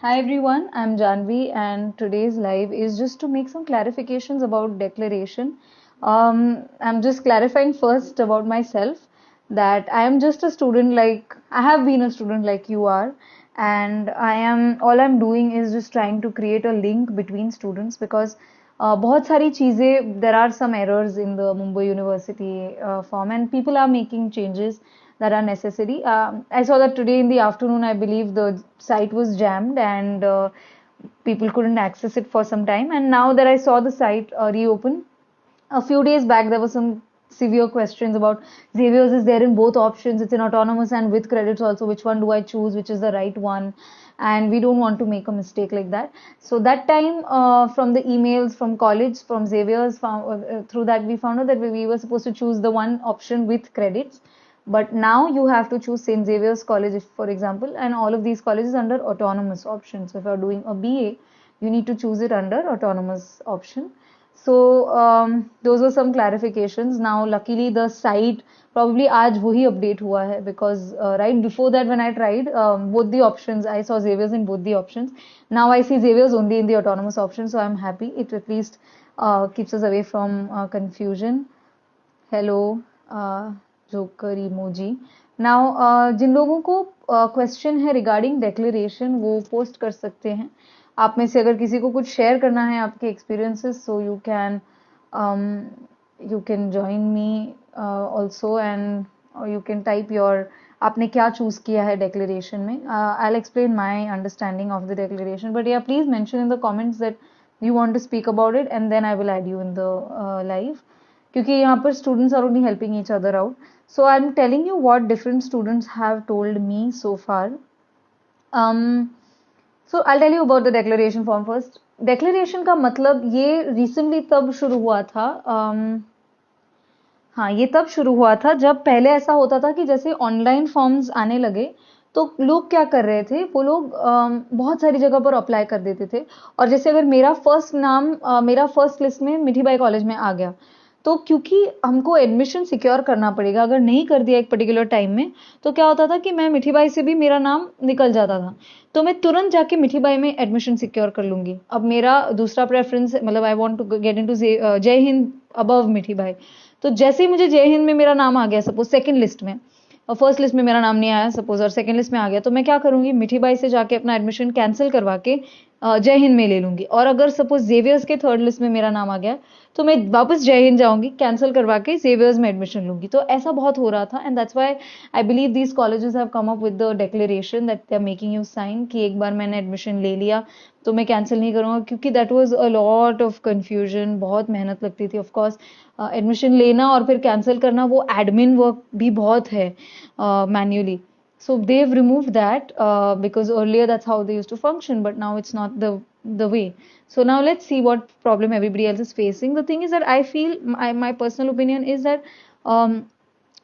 Hi everyone, I'm Janvi, and today's live is just to make some clarifications about declaration. I'm just clarifying first about myself that I am just a student like I have been a student like you are, and all I'm doing is just trying to create a link between students because बहुत सारी चीज़ें there are some errors in the Mumbai University form and people are making changes that are necessary. I saw that today in the afternoon, I believe the site was jammed and people couldn't access it for some time. And now that I saw the site reopen, a few days back there were some severe questions about Xavier's is there in both options. It's in autonomous and with credits also. Which one do I choose? Which is the right one? And we don't want to make a mistake like that. So that time, from the emails from college, from Xavier's, through that we found out that we were supposed to choose the one option with credits. But now you have to choose St. Xavier's College, for example, and all of these colleges under autonomous option. So if you're doing a BA, you need to choose it under autonomous option. So those were some clarifications. Now, luckily, the site probably आज वही update हुआ है because right before that when I tried both the options, I saw Xavier's in both the options. Now I see Xavier's only in the autonomous option, so I'm happy. It at least keeps us away from confusion. Hello joker emoji now जिन लोगों को question है regarding declaration वो post कर सकते हैं आप में से अगर किसी को कुछ शेयर करना है आपके experiences so you can join me also and you can type your आपने क्या चूज किया है डेक्लेरेशन में I will explain my understanding of the declaration but yeah please mention in the comments that you want to speak about it and then I will add you in the live क्योंकि यहाँ पर students are only helping each other out. So I'm telling you what different students have told me so far. So I'll tell you about the declaration form first. Declaration का मतलब ये recently तब शुरू हुआ था हाँ ये तब शुरू हुआ था जब पहले ऐसा होता था कि जैसे ऑनलाइन फॉर्म्स आने लगे तो लोग क्या कर रहे थे वो लोग बहुत सारी जगह पर अप्लाई कर देते थे और जैसे अगर मेरा फर्स्ट नाम मेरा फर्स्ट लिस्ट में मिठीबाई कॉलेज में आ गया तो क्योंकि हमको एडमिशन सिक्योर करना पड़ेगा अगर नहीं कर दिया एक पर्टिकुलर टाइम में तो क्या होता था कि मैं मिठीबाई से भी मेरा नाम निकल जाता था तो मैं तुरंत जाके मिठीबाई में एडमिशन सिक्योर कर लूंगी अब मेरा दूसरा प्रेफरेंस मतलब I want to get into Jai Hind above Mithibai तो जैसे ही मुझे जय हिंद में मेरा नाम आ गया सपोज सेकंड लिस्ट में और फर्स्ट लिस्ट में मेरा नाम नहीं आया सपोज और सेकंड लिस्ट में आ गया तो मैं क्या करूंगी मिठीबाई से जाके अपना एडमिशन कैंसिल करवा के जय हिंद में ले लूंगी और अगर सपोज जेवियर्स के थर्ड लिस्ट में मेरा नाम आ गया तो मैं वापस जय हिंद जाऊंगी कैंसिल करवा के जेवियर्स में एडमिशन लूंगी तो ऐसा बहुत हो रहा था and that's why I believe these colleges have come up with the declaration that they are making you sign कि एक बार मैंने एडमिशन ले लिया तो मैं कैंसिल नहीं करूंगा क्योंकि that was a lot of confusion बहुत मेहनत लगती थी ऑफ कोर्स एडमिशन लेना और फिर कैंसिल करना वो एडमिन वर्क भी बहुत है manually so they've removed that because earlier that's how they used to function but now it's not the way so now let's see what problem everybody else is facing the thing is that I feel my personal opinion is that um,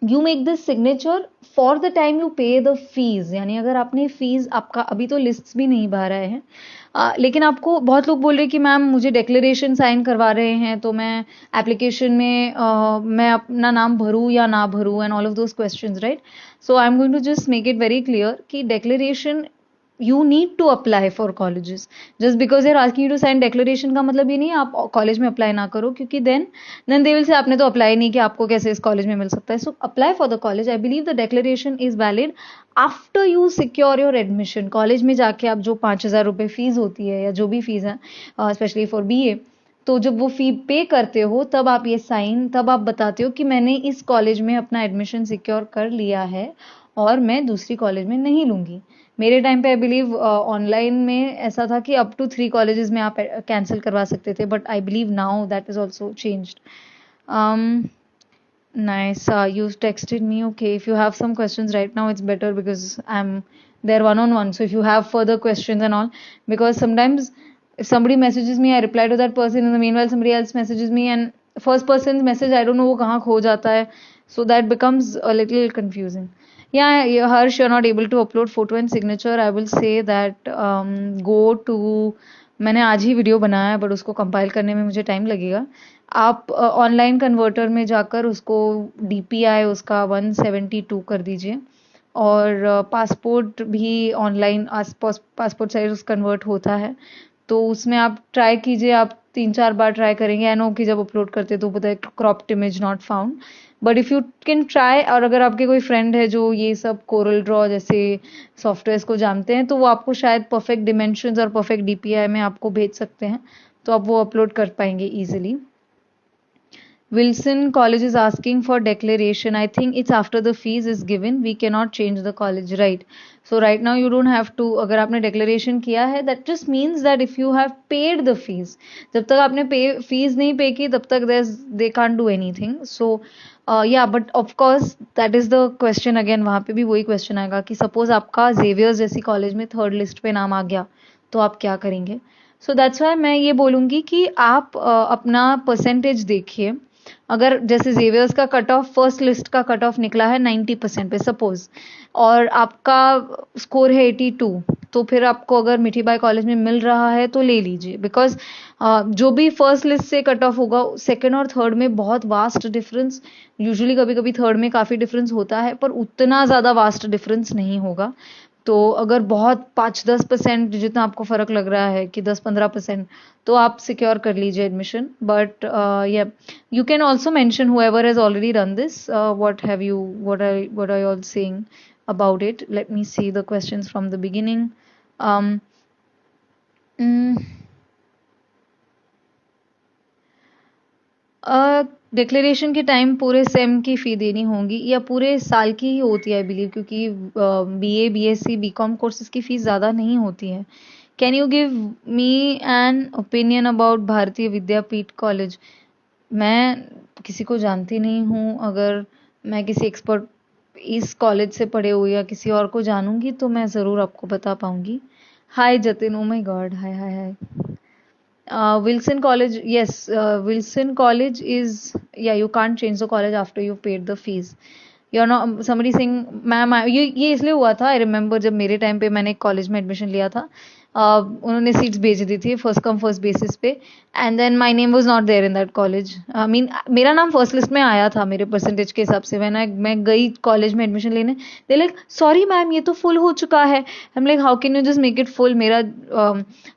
you make this signature for the time you pay the fees यानी अगर आपने fees आपका अभी तो lists भी नहीं भर रहे हैं लेकिन आपको बहुत लोग बोल रहे हैं कि मैम मुझे डेक्लेरेशन साइन करवा रहे हैं तो मैं एप्लीकेशन में मैं अपना नाम भरूं या ना भरूं and all of those questions right so I am going to just make it very clear कि declaration you need to apply for colleges just because they're asking you to sign declaration का मतलब ये नहीं है आप college में apply ना करो क्योंकि then they will say आपने तो अप्लाई नहीं किया आपको कैसे इस कॉलेज में मिल सकता है so apply for the college I believe the declaration is valid after you secure your admission college में जाके आप जो 5,000 रुपए फीस होती है या जो भी फीस है स्पेशली फॉर बीए तो जब वो फी पे करते हो तब आप ये साइन तब आप बताते हो कि मैंने इस कॉलेज में अपना एडमिशन सिक्योर कर लिया है और मैं दूसरी कॉलेज में नहीं लूंगी मेरे टाइम पे आई बिलीव ऑनलाइन में ऐसा था कि अप टू 3 कॉलेजेस में आप कैंसिल करवा सकते थे but I believe now that is also changed nice you texted me okay if you have some questions right now it's better because I'm there one on one so if you have further questions and all because sometimes if somebody messages me I reply to that person in the meanwhile somebody else messages me and first person's message I don't know वो कहाँ खो जाता है so that becomes a little confusing yeah, Harsh, you're not able to upload photo and signature. I will say that go to मैंने आज ही video बनाया है but उसको कंपाइल करने में मुझे टाइम लगेगा आप ऑनलाइन कन्वर्टर में जाकर उसको डीपीआई उसका 172 कर दीजिए और पासपोर्ट भी ऑनलाइन पासपोर्ट साइज कन्वर्ट होता है, तो उसमें आप ट्राई कीजिए। आप 3-4 बार ट्राई करेंगे, आई नो कि जब अपलोड करते तो पता है cropped image not found, but if you can try. और अगर आपके कोई फ्रेंड है जो ये सब कोरल ड्रॉ जैसे सॉफ्टवेयर्स को जानते हैं, तो वो आपको शायद परफेक्ट डिमेंशंस और परफेक्ट डीपीआई में आपको भेज सकते हैं, तो आप वो अपलोड कर पाएंगे easily. Wilson College is asking for declaration. I think it's after the fees is given. We cannot change the college, right? So right now you don't have to. अगर आपने declaration किया है, that just means that if you have paid the fees, जब तक आपने fees नहीं pay की, तब तक they can't do anything. So yeah, but of course that is the question again. वहाँ पे भी वही question आएगा कि suppose आपका Xavier जैसी college में third list पे नाम आ गया, तो आप क्या करेंगे? So that's why मैं ये बोलूँगी कि आप अपना percentage देखिए। अगर जैसे जेवियर्स का कट ऑफ फर्स्ट लिस्ट का कट ऑफ निकला है 90% पे सपोज, और आपका स्कोर है 82, तो फिर आपको अगर मिठीबाई कॉलेज में मिल रहा है तो ले लीजिए, बिकॉज जो भी फर्स्ट लिस्ट से कट ऑफ होगा सेकंड और थर्ड में बहुत वास्ट डिफरेंस, यूजुअली कभी कभी थर्ड में काफ़ी डिफरेंस होता है, पर उतना ज़्यादा वास्ट डिफरेंस नहीं होगा। तो अगर बहुत 5-10% जितना आपको फर्क लग रहा है कि 10-15%, तो आप सिक्योर कर लीजिए एडमिशन। बट या you can also mention whoever has already done this, what are you all saying about it. Let me see the questions from the beginning. um mm, declaration के टाइम पूरे same की फ़ी देनी होगी या पूरे साल की ही होती है आई बिलीव, क्योंकि बीए बीएससी बीकॉम कोर्सेज की फ़ीस ज़्यादा नहीं होती है। Can you give me an opinion about भारतीय विद्यापीठ कॉलेज? मैं किसी को जानती नहीं हूँ, अगर मैं किसी एक्सपर्ट इस कॉलेज से पढ़े हुए या किसी और को जानूंगी तो मैं ज़रूर आपको बता पाऊंगी। Hi Jatin, oh my God, hi hi hi. Wilson College, yes, Wilson College is, yeah, you can't change the college after you've paid the fees. You're not, somebody saying, ma'am ये इसलिए हुआ था, आई रिमेम्बर जब मेरे time पे मैंने एक college में एडमिशन लिया था, उन्होंने सीट्स भेज दी थी फर्स्ट कम फर्स्ट बेसिस पे, and then my name was not there in that college. I mean मेरा नाम फर्स्ट लिस्ट में आया था मेरे परसेंटेज के हिसाब से, मैं गई कॉलेज में एडमिशन लेने, दे लाइक सॉरी मैम ये तो फुल हो चुका है। हम like how can you just make it full, मेरा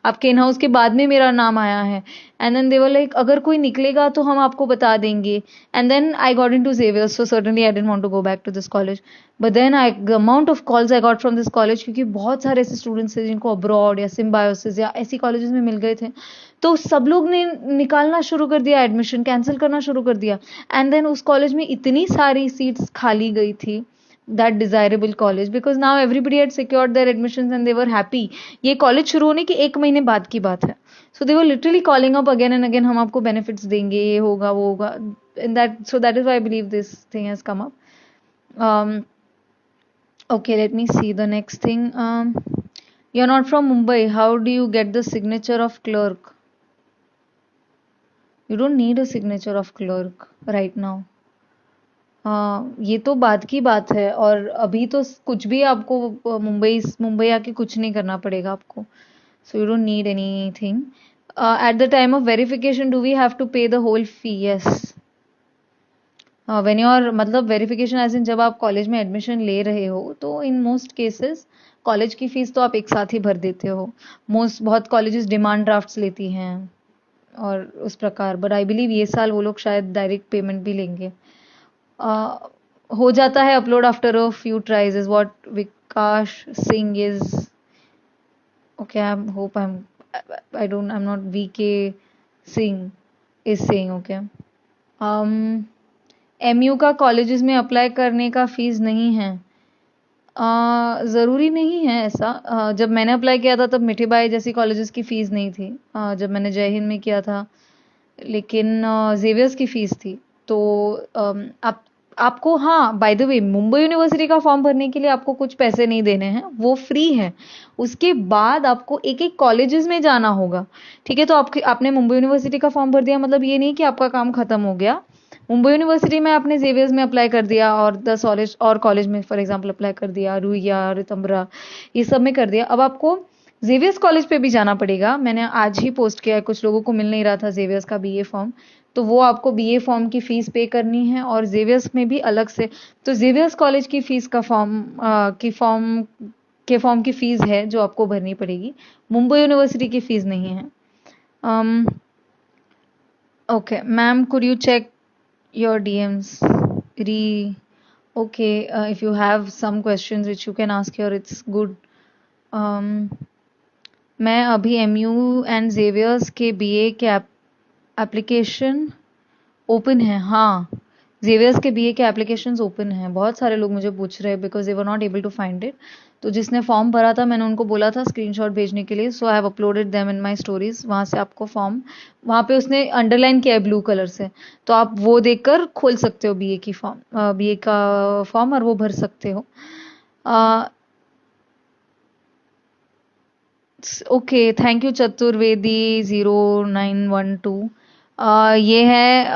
आपके इन हाउस के बाद में मेरा नाम आया है। And then they were like अगर कोई निकलेगा तो हम आपको बता देंगे। And then I got into Xavier, so certainly I didn't want to go back to this college, but then the amount of calls I got from this college, क्योंकि बहुत सारे ऐसे स्टूडेंट्स थे जिनको अब्रॉड या सिम्बायोसिस या ऐसी colleges में मिल गए थे, तो सब लोग ने निकालना शुरू कर दिया, एडमिशन कैंसिल करना शुरू कर दिया। एंड देन उस कॉलेज में इतनी सारी सीट्स खाली गई थी, that desirable college, because now everybody had secured their admissions and they were happy। ये कॉलेज शुरू होने के 1 महीने बाद की बात है, so they were literally calling up again and again, हम आपको benefits देंगे, ये होगा वो होगा, and that is why I believe this thing has come up। Okay, let me see the next thing। You're not from Mumbai, how do you get the signature of clerk? You don't need a signature of clerk right now। हाँ, ये तो बाद की बात है, और अभी तो कुछ भी आपको मुंबई आके कुछ नहीं करना पड़ेगा आपको, so you don't need anything. At the time of verification do we have to pay the whole fee? Yes, when your मतलब वेरिफिकेशन एज इन जब आप कॉलेज में एडमिशन ले रहे हो, तो इन मोस्ट केसेस कॉलेज की फीस तो आप एक साथ ही भर देते हो। बहुत कॉलेजेस डिमांड ड्राफ्ट्स लेती हैं और उस प्रकार, बट आई बिलीव ये साल वो लोग शायद डायरेक्ट पेमेंट भी लेंगे। हो जाता है upload after a few tries is what Vikas Singh is. Okay, I hope I'm not VK Singh is saying, okay। MU का कॉलेजेस में अप्लाई करने का फीस नहीं है? ज़रूरी नहीं है ऐसा। जब मैंने अप्लाई किया था तब मिठीबाई जैसी कॉलेजेस की फ़ीस नहीं थी, जब मैंने जय हिंद में किया था, लेकिन जेवियर्स की फ़ीस थी। तो आपको, हाँ, by the way, Mumbai university का फॉर्म भरने के लिए आपको कुछ पैसे नहीं देने हैं, वो फ्री है। उसके बाद आपको एक एक कॉलेजेस में जाना होगा, ठीक है। तो आपने मुंबई यूनिवर्सिटी का फॉर्म भर दिया, मतलब ये नहीं कि आपका काम खत्म हो गया। मुंबई यूनिवर्सिटी में आपने जेवियर्स में अप्लाई कर दिया और 10 और कॉलेज में फॉर एग्जांपल अप्लाई कर दिया, रुइया, रितंबरा, ये सब में कर दिया। अब आपको जेवियर्स कॉलेज पे भी जाना पड़ेगा। मैंने आज ही पोस्ट किया है, कुछ लोगों को मिल नहीं रहा था जेवियर्स का बीए फॉर्म, तो वो आपको बीए फॉर्म की फ़ीस पे करनी है और ज़ेवियर्स में भी अलग से। तो ज़ेवियर्स कॉलेज की फ़ीस का फॉर्म की फ़ीस है जो आपको भरनी पड़ेगी। मुंबई यूनिवर्सिटी की फ़ीस नहीं है। Okay, ma'am, could you check your DMs? Okay, if you have some questions which you can ask here, it's good. Um, मैं अभी एमयू एंड जेवियर्स के बीए के एप्लीकेशन ओपन है। हाँ, जेवियर्स के बीए के एप्लीकेशंस ओपन हैं। बहुत सारे लोग मुझे पूछ रहे हैं because they were not able to find it. तो जिसने फॉर्म भरा था मैंने उनको बोला था स्क्रीनशॉट भेजने के लिए, so I have uploaded them in my stories. वहाँ से आपको फॉर्म, वहाँ पे उसने अंडरलाइन किया है ब्लू कलर से, तो आप वो देखकर खोल सकते हो बीए का फॉर्म और वो भर सकते हो। Okay, thank you Chaturvedi 0912। ये है,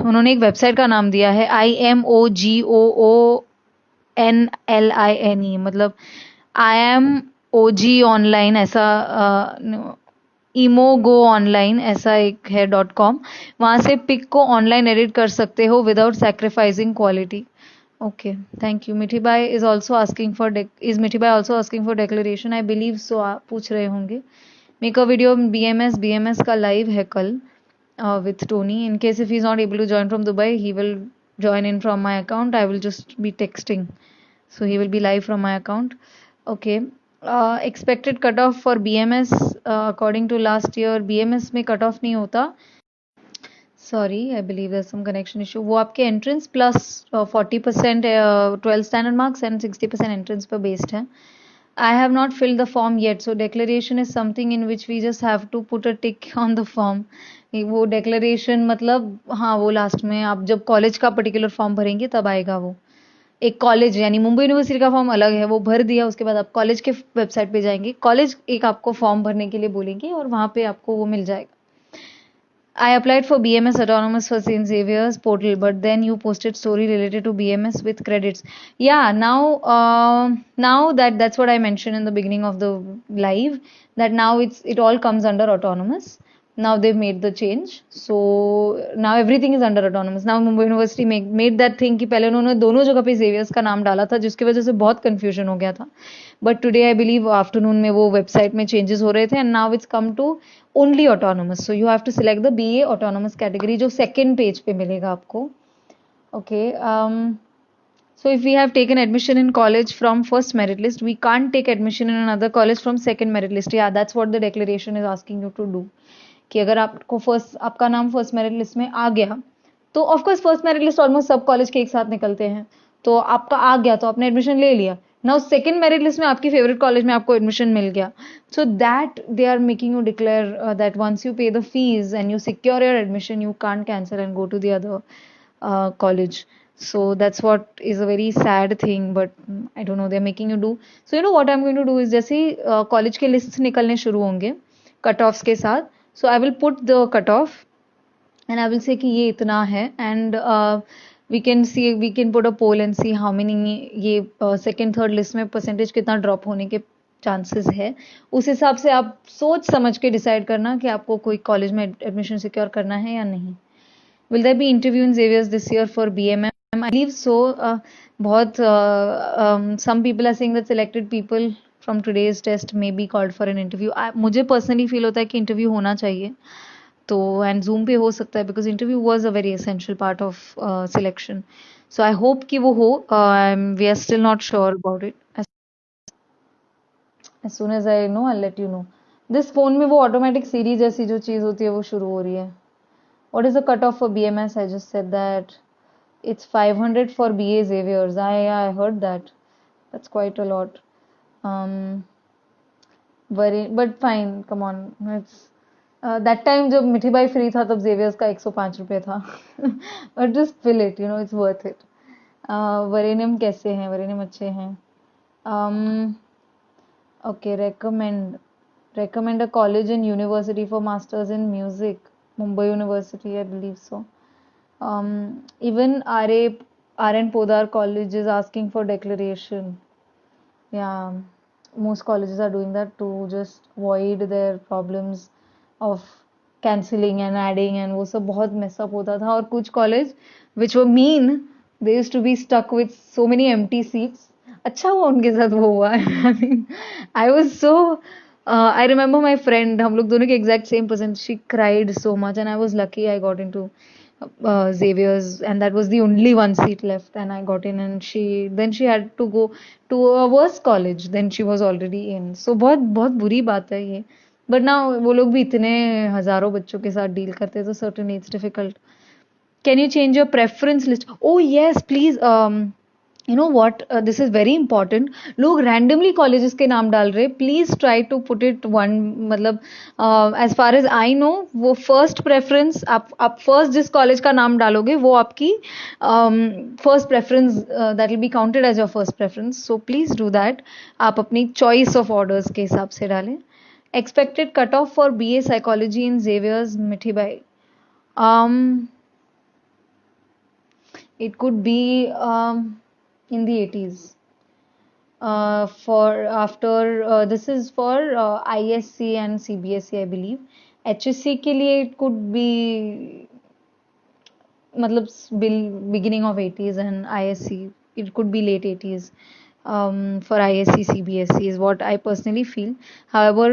उन्होंने एक वेबसाइट का नाम दिया है IMOGOONLINE, मतलब आई एम ओजी ऑनलाइन, ऐसा इमोगो ऑनलाइन ऐसा एक है .com। वहाँ से पिक को ऑनलाइन एडिट कर सकते हो without sacrificing quality. Okay, thank you. Mithibai is also asking for Mithibai also asking for declaration, I believe so. आप पूछ रहे होंगे। मेक अ वीडियो बीएमएस का लाइव है कल with Tony. In case if he's not able to join from Dubai, he will join in from my account. I will just be texting, so he will be live from my account. Okay. Expected cutoff for BMS, according to last year, BMS में cutoff नहीं होता। Sorry, I believe there's some connection issue. वो आपके entrance plus 40% 12 standard marks and 60% entrance पर based है। I have not filled the form yet, so declaration is something in which we just have to put a tick on the form. वो declaration मतलब, हाँ, वो last में आप जब college का पर्टिकुलर फॉर्म भरेंगे तब आएगा वो। एक कॉलेज यानी मुंबई यूनिवर्सिटी का फॉर्म अलग है, वो भर दिया, उसके बाद आप कॉलेज के वेबसाइट पे जाएंगे, कॉलेज एक आपको फॉर्म भरने के लिए बोलेंगे और वहाँ पे आपको वो मिल जाएगा। I applied for BMS Autonomous for St. Xavier's portal, but then you posted story related to BMS with credits. Yeah, now that's what I mentioned in the beginning of the live, that now it all comes under autonomous. Now they've made the change, so now everything is under autonomous. Now Mumbai University made that thing कि पहले उन्होंने दोनों जगह पे Xavier's का नाम डाला था, जिसकी वजह से बहुत confusion हो गया था। But today I believe afternoon में वो website में changes हो रहे थे, and now it's come to only autonomous. So you have to select the BA autonomous category जो second page पे मिलेगा आपको। Okay. So if we have taken admission in college from first merit list, we can't take admission in another college from second merit list. Yeah, that's what the declaration is asking you to do. कि अगर आपको आपका नाम first merit list में आ गया, तो of course first merit list almost सब college के एक साथ निकलते हैं, तो आपका आ गया तो आपने एडमिशन ले लिया। नाउ सेकंड मेरिट लिस्ट में आपकी फेवरेट कॉलेज में आपको एडमिशन मिल गया, so that they are making you declare that once you pay the fees and you secure your admission, you can't cancel and go to the other college. So that's what is a very sad thing, but I don't know, they're making you do. So you know what I'm going to do is, जैसे ही college के list निकलने शुरू होंगे cut offs के साथ, so I will put the cutoff and I will say कि ये इतना है, and we can put a poll and see how many ये second third list में percentage कितना drop होने के चांसेस है। उस हिसाब से आप सोच समझ के डिसाइड करना कि आपको कोई कॉलेज में एडमिशन सिक्योर करना है या नहीं। Will there be interview in Xavier's this year for BMM? I believe so. बहुत some people are saying that selected people from today's test may be called for an interview. मुझे personally feel होता है कि interview होना चाहिए, तो and Zoom पे हो सकता है, because interview was a very essential part of selection. So I hope कि वो हो. We are still not sure about it. As soon as I know, I'll let you know. This phone में वो automatic Siri जैसी जो चीज़ होती है वो शुरू हो रही है। What is the cutoff for BMS? I just said that it's 500 for BA Xavier's. I heard that. That's quite a lot. But fine, come on. It's that time जब मिठी बाई फ्री था तब Xavier's का 105 रुपए था. But just fill it, you know, it's worth it. वरेनियम कैसे हैं? वरेनियम अच्छे हैं. Okay, recommend a college and university for masters in music. Mumbai University, I believe so. Even RN Podar College is asking for declaration. Yeah, most colleges are doing that to just avoid their problems of cancelling and adding and वो सब बहुत mess up होता था। और कुछ college which were mean, they used to be stuck with so many empty seats. अच्छा हुआ उनके साथ वो हुआ। I mean I was so, I remember my friend, हम लोग दोनों की exact same percent, she cried so much and I was lucky I got into Xavier's, and that was the only one seat left, and I got in, and she had to go to a worse college than she was already in. So बहुत बहुत बुरी बात है ये, but now वो लोग भी इतने हजारों बच्चों के साथ डील करते हैं, तो certainly it's difficult. Can you change your preference list? Oh yes, please. You know what? This is very important. लोग randomly colleges के नाम डाल रहे. Please try to put it one. मतलब as far as I know, वो first preference, आप first जिस college का नाम डालोगे वो आपकी first preference, that will be counted as your first preference. So please do that. आप अपनी choice of orders के हिसाब से डालें. Expected cutoff for BA Psychology in Xavier's, मिठी by. It could be in the 80s. For after this is for ISC and CBSE, I believe. HSC के लिए it could be मतलब beginning of 80s, and ISC it could be late 80s. For ISC CBSE is what I personally feel. However,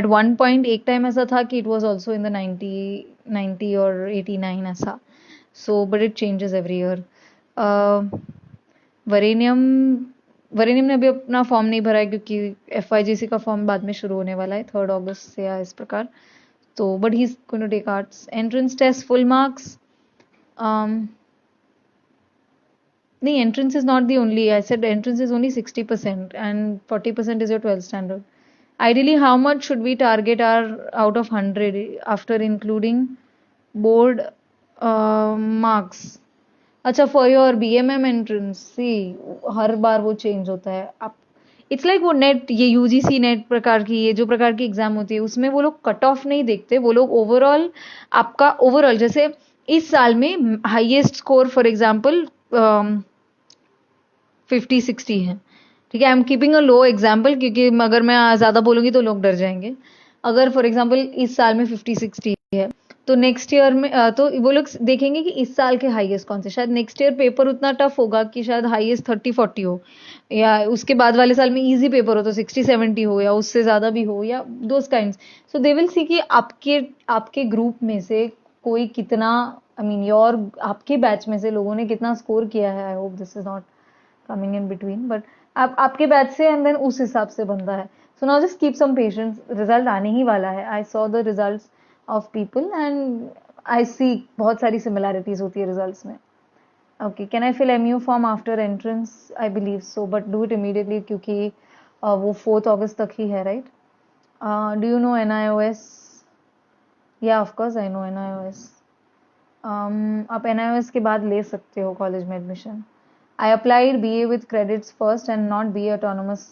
at one point एक time ऐसा था कि it was also in the 90 or 89 ऐसा. So but it changes every year. वरेनियम ने अभी अपना form नहीं भरा है, क्योंकि FYGC का फॉर्म बाद में शुरू होने वाला है 3 अगस्त से या इस प्रकार. तो but he is going to take arts. Entrance test full marks. नहीं, entrance is not the only. I said entrance is only 60% and 40% is your 12th standard. Ideally, how much should we target our out of 100 after including board marks? अच्छा, for your BMM entrance, see, हर बार वो change होता है. आप it's like वो net, ये UGC net प्रकार की, ये जो प्रकार की एग्जाम होती है उसमें वो लोग कट ऑफ नहीं देखते. वो लोग ओवरऑल आपका ओवरऑल, जैसे इस साल में हाईएस्ट स्कोर फॉर एग्जांपल 50-60 है. ठीक है, I am keeping a low example, क्योंकि अगर मैं ज़्यादा बोलूँगी तो लोग डर जाएंगे. अगर फॉर एग्जाम्पल इस साल में 50-60 है, तो नेक्स्ट ईयर में तो वो लोग देखेंगे कि इस साल के हाईएस्ट कौन से. शायद नेक्स्ट ईयर पेपर उतना टफ होगा कि शायद हाईएस्ट 30-40 हो, या उसके बाद वाले साल में इजी पेपर हो तो 60-70 हो, या उससे ज़्यादा भी हो, या those kinds. So they will see कि आपके ग्रुप में से कोई कितना, आई मीन योर, आपके बैच में से लोगों ने कितना स्कोर किया है. I hope this is not coming in between, but आपके बैच से एंड देन उस हिसाब से बनता है. So now just keep some patience, result आने ही वाला है. I saw the results of people and I see बहुत सारी सिमिलैरिटीज होती है रिजल्ट्स में. Okay, can I fill MU form after entrance? I believe so, but do it immediately, क्योंकि वो 4 अगस्त तक ही है, right? Do you know NIOS? या ऑफकोर्स आई नो NIOS. आप NIOS के बाद ले सकते हो कॉलेज में admission. I applied BA with credits first and not BA autonomous.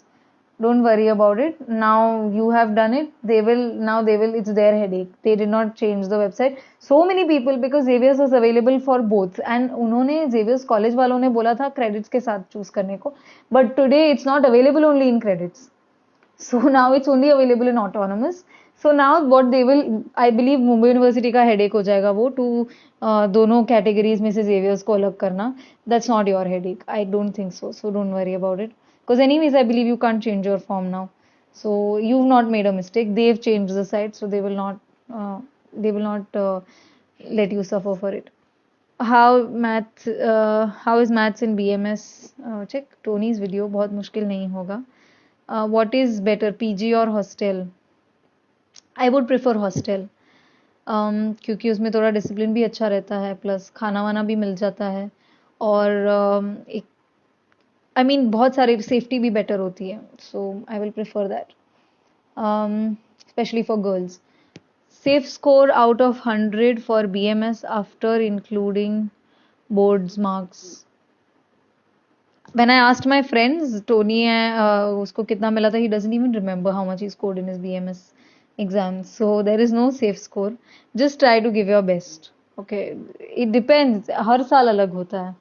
Don't worry about it. Now you have done it. It's their headache. They did not change the website. So many people, because Xavier's was available for both. And उन्होंने Xavier's college वालों ने बोला था credits के साथ choose करने को. But today it's not available only in credits. So now it's only available in autonomous. So now what they will, I believe Mumbai university का हेडेक हो जाएगा वो टू दोनों कैटेगरीज में से Xavier's को अलग करना. That's not your headache. I don't think so. So don't worry about it. Because anyways, I believe you can't change your form now. So you've not made a mistake. They've changed the site, so they will not let you suffer for it. How is maths in BMS? Check Tony's video. बहुत मुश्किल नहीं होगा. What is better, PG or hostel? I would prefer hostel. क्योंकि उसमें थोड़ा discipline भी अच्छा रहता है, प्लस खाना वाना भी मिल जाता है, और एक आई मीन बहुत सारी सेफ्टी भी बेटर होती है. So I will prefer that, specially for girls. Safe score out of 100 for BMS after including boards marks. When I asked my friends, Tony उसको कितना मिला था, he doesn't even remember how much he scored in his BMS exams. So there is no safe score. Just try to give your best. Okay, it depends. हर साल अलग होता है.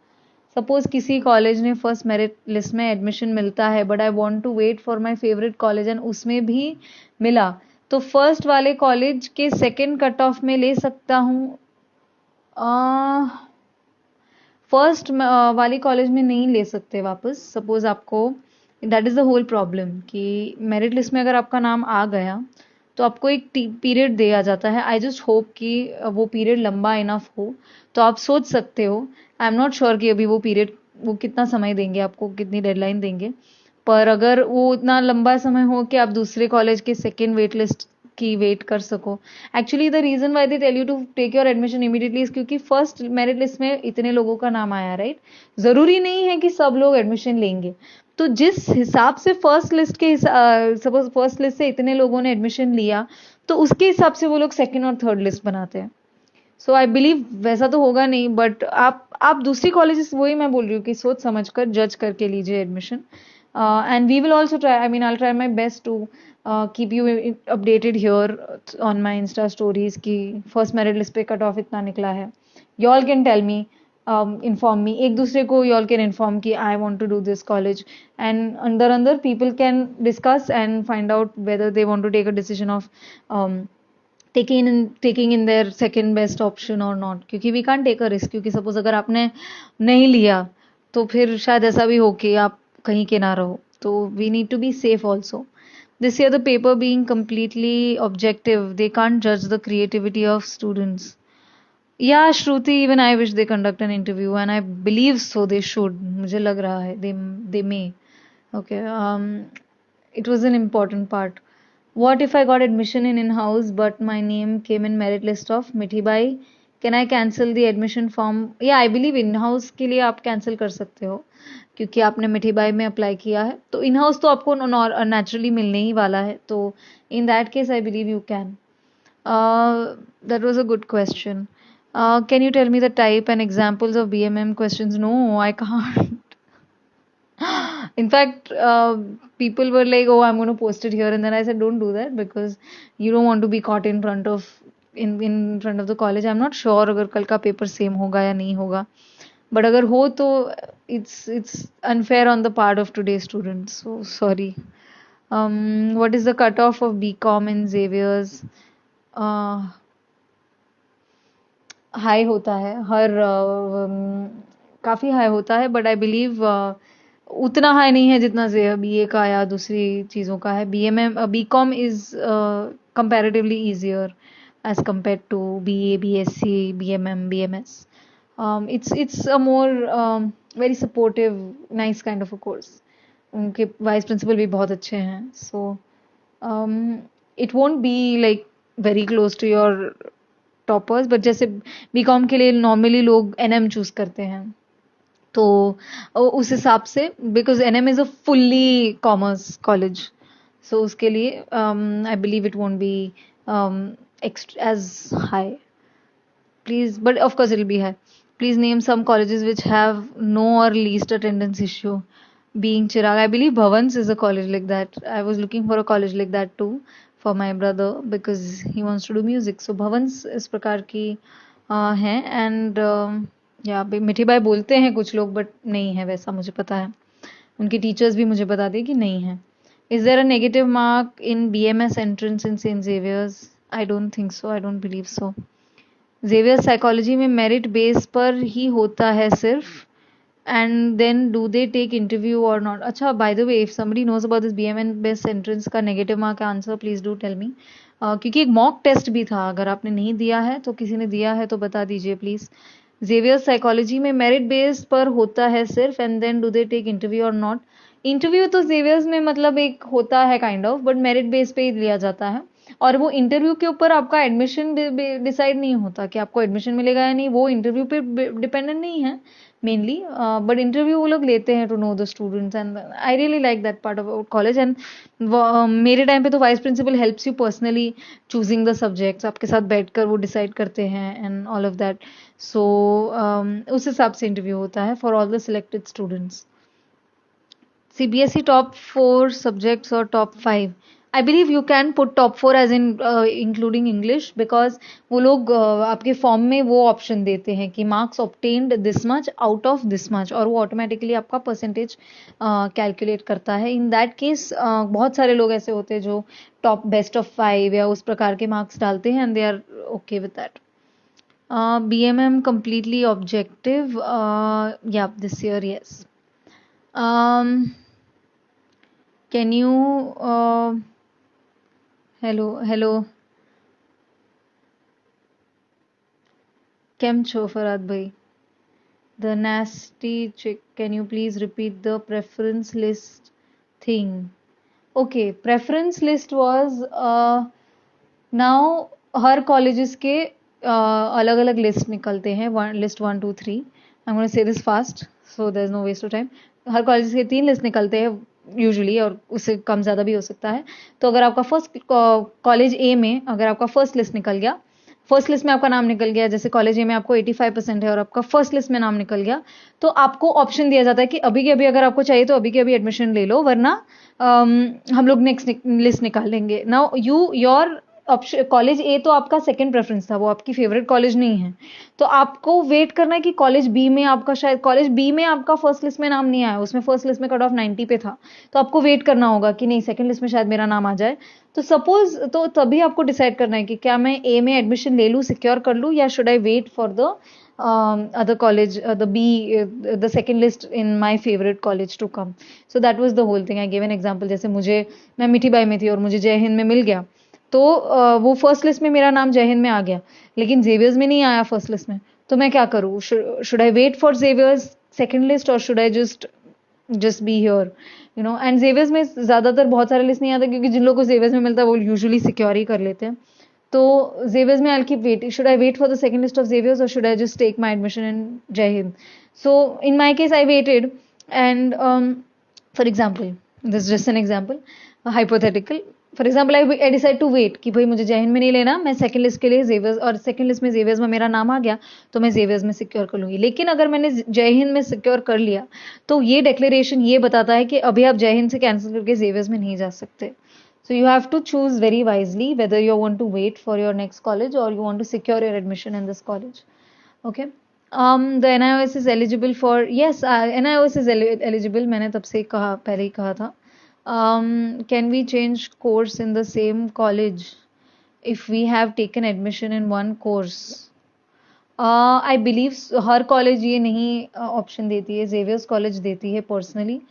Suppose किसी college ने फर्स्ट मेरिट लिस्ट में admission मिलता है, but I want to wait for my favourite college, and उसमें भी मिला, तो फर्स्ट वाले कॉलेज के सेकंड कट ऑफ में ले सकता हूँ। फर्स्ट वाली कॉलेज में नहीं ले सकते वापस। सपोज आपको, that is the whole problem कि मेरिट लिस्ट में अगर आपका नाम आ गया तो आपको एक पीरियड दिया जाता है। आई जस्ट होप कि वो पीरियड लंबा इनफ हो। तो आप सोच सकते हो, आई एम नॉट श्योर कि अभी वो पीरियड, वो कितना समय देंगे आपको, कितनी डेडलाइन देंगे, पर अगर वो इतना लंबा समय हो कि आप दूसरे कॉलेज के सेकेंड वेट लिस्ट की वेट कर सको। Actually the reason why they tell you to take your admission immediately is क्योंकि फर्स्ट मेरिट लिस्ट में इतने लोगों का नाम आया, राइट। जरूरी नहीं है कि सब लोग एडमिशन लेंगे। तो जिस हिसाब से फर्स्ट लिस्ट के, सपोज फर्स्ट लिस्ट से इतने लोगों ने एडमिशन लिया, तो उसके हिसाब से वो लोग सेकेंड और थर्ड लिस्ट बनाते हैं। सो आई बिलीव वैसा तो होगा नहीं, बट आप दूसरी कॉलेजेस, वही मैं बोल रही हूँ कि सोच समझ कर जज करके लीजिए admission. And we will also try, I mean I try my best to keep you updated here on my insta stories कि फर्स्ट मेरिट लिस्ट पे कट ऑफ इतना निकला है। You all can tell me, inform me, एक दूसरे को you all can inform कि I want to do this college, and अंदर people can discuss and find out whether they want to take a decision of taking in their second best option or not, क्योंकि we can't take a risk, क्योंकि suppose अगर आपने नहीं लिया तो फिर शायद ऐसा भी हो कि आप कहीं के ना रहो। तो we need to be safe also. This year the paper being completely objective, they can't judge the creativity of students. Yeah, Shruti, even I wish they conduct an interview, and I believe so they should. मुझे लग रहा है they may. Okay. It was an important part. What if I got admission in in-house but my name came in merit list of Mithi Bai? Can I cancel the admission form? Yeah, I believe in-house के लिए आप cancel कर सकते हो क्योंकि आपने मिठी by में अप्लाई किया है। तो in-house तो आपको naturally मिलने ही वाला है। तो in that case I believe you can. That was a good question. Can you tell me the type and examples of BMM questions? No, I can't. In fact, people were like, "Oh, I'm going to post it here," and then I said, "Don't do that because you don't want to be caught in front of the college." I'm not sure अगर कल का paper same होगा या नहीं होगा, but अगर हो तो it's unfair on the part of today's students. So sorry. What is the cutoff of BCom in Xavier's? High होता है हर काफ़ी हाई होता है, बट आई बिलीव उतना हाई नहीं है जितना बीए का या दूसरी चीज़ों का है। BCom is comparatively easier as compare to BA, BSc, BMM, BMS. it's a more very supportive, nice kind of a course. उनके वाइस प्रिंसिपल भी बहुत अच्छे हैं। सो it won't be like very close to your toppers, but जैसे BCom के लिए normally लोग NM choose करते हैं, तो उस हिसाब से because NM is a fully commerce college, so उसके लिए I believe it won't be as high. Please, but of course it will be high. Please name some colleges which have no और least attendance issue. Being Chirag, I believe Bhavans is a college like that. I was looking for a college like that too for my brother because he wants to do music. So Bhavans इस प्रकार की हैं, and या मिठी by बोलते हैं कुछ लोग, बट नहीं है वैसा, मुझे पता है। उनके टीचर्स भी मुझे बता दिए कि नहीं है। Is there a negative mark in BMS entrance in St. Xavier's? I don't think so. I don't believe so. Xavier psychology में मेरिट बेस पर ही होता है सिर्फ, and then do they take interview or not? अच्छा, by the way, if somebody knows about this BMS entrance का negative mark answer, please do tell me. क्योंकि एक mock test भी था, अगर आपने नहीं दिया है तो किसी ने दिया है तो बता दीजिए प्लीज। जेवियर साइकोलॉजी में मेरिट बेस पर होता है सिर्फ, and then do they take interview और नॉट? इंटरव्यू तो जेवियर्स में मतलब एक होता है kind of, but merit base पे ही लिया जाता है, और वो इंटरव्यू के ऊपर आपका एडमिशन डिसाइड नहीं होता कि आपको एडमिशन मिलेगा या नहीं, वो इंटरव्यू पे डिपेंडेंट नहीं है मेनली, बट इंटरव्यू वो लोग लेते हैं to know the students, and I really like that part of college. And मेरे टाइम पे तो vice principal helps you personally choosing the subjects, आपके साथ बैठकर वो डिसाइड करते हैं and all of that. So उस हिसाब से इंटरव्यू होता है for all the selected students. CBSE top 4 subjects और top 5? I believe you can put top 4 as in including English, because वो लोग आपके फॉर्म में वो ऑप्शन देते हैं कि marks obtained this much out of this much, और वो ऑटोमेटिकली आपका परसेंटेज कैलकुलेट करता है। इन दैट केस बहुत सारे लोग ऐसे होते हैं जो टॉप बेस्ट ऑफ 5 या उस प्रकार के मार्क्स डालते हैं, and they are okay with that. BMM completely objective, yeah, this year, yes. Can you hello કેમ છો ફરાદ ભાઈ? The nasty chick, can you please repeat the preference list thing? Okay, preference list was now her colleges के अलग अलग list निकलते हैं, list 1 2 3। I am going to say this fast so there is no waste of time. हर college के 3 list निकलते हैं usually, और उससे कम ज़्यादा भी हो सकता है। तो अगर आपका फर्स्ट कॉलेज ए में अगर आपका फर्स्ट लिस्ट निकल गया, फर्स्ट लिस्ट में आपका नाम निकल गया, जैसे कॉलेज ए में आपको 85% है और आपका फर्स्ट लिस्ट में नाम निकल गया, तो आपको ऑप्शन दिया जाता है कि अभी के अभी अगर आपको चाहिए तो अभी के अभी एडमिशन ले लो, वरना हम लोग नेक्स्ट लिस्ट निकाल लेंगे। नाउ योर ऑप्शन कॉलेज ए तो आपका सेकंड प्रेफरेंस था, वो आपकी फेवरेट कॉलेज नहीं है, तो आपको वेट करना है कि कॉलेज बी में आपका, शायद कॉलेज बी में आपका फर्स्ट लिस्ट में नाम नहीं आया, उसमें फर्स्ट लिस्ट में कट ऑफ 90 पे था, तो आपको वेट करना होगा कि नहीं सेकंड लिस्ट में शायद मेरा नाम आ जाए। तो सपोज तो तभी आपको डिसाइड करना है कि क्या मैं ए में एडमिशन ले लूँ, सिक्योर कर लूँ, या should I wait for the other college, the B, the second list in my favorite college to come. So that was the whole thing. I gave an example, जैसे मैं मीठी बाई में थी और मुझे जय हिंद में मिल गया, तो वो फर्स्ट लिस्ट में मेरा नाम जय हिंद में आ गया, लेकिन जेवियर्स में नहीं आया फर्स्ट लिस्ट में, तो मैं क्या करूँ? Should I wait for Xavier's second list, और should I just be here, you know? And Xavier's में ज़्यादातर बहुत सारे लिस्ट नहीं आते, क्योंकि जिन लोगों को जेवियर्स में मिलता है वो यूजुअली सिक्योर ही कर लेते हैं। तो जेवियर्स में I keep wait, should I wait for the second list of Xavier's, और should I just take my admission in Jai Hind? So in my case I waited, and for example, this just an example, hypothetical, for example I decide to wait कि भाई मुझे जय हिंद में नहीं लेना, मैं second list के लिए जेवियर्स, और सेकंड लिस्ट में जेवियर्स में मेरा नाम आ गया तो मैं जेवियर्स में सिक्योर कर लूंगी। लेकिन अगर मैंने जय हिंद में सिक्योर कर लिया, तो ये डिक्लेरेशन ये बताता है कि अभी आप जय हिंद से कैंसिल करके जेवियर्स में नहीं जा सकते। So you have to choose very wisely whether you want to wait for your next college or you want to secure your admission in this college. Okay. The NIOS is eligible for, yes, NIOS is eligible. मैंने तब से कहा, पहले ही कहा था. Can we change course in the same college if we have taken admission in one course? I believe her college ये नहीं option देती है, जेवियर्स कॉलेज देती है पर्सनली।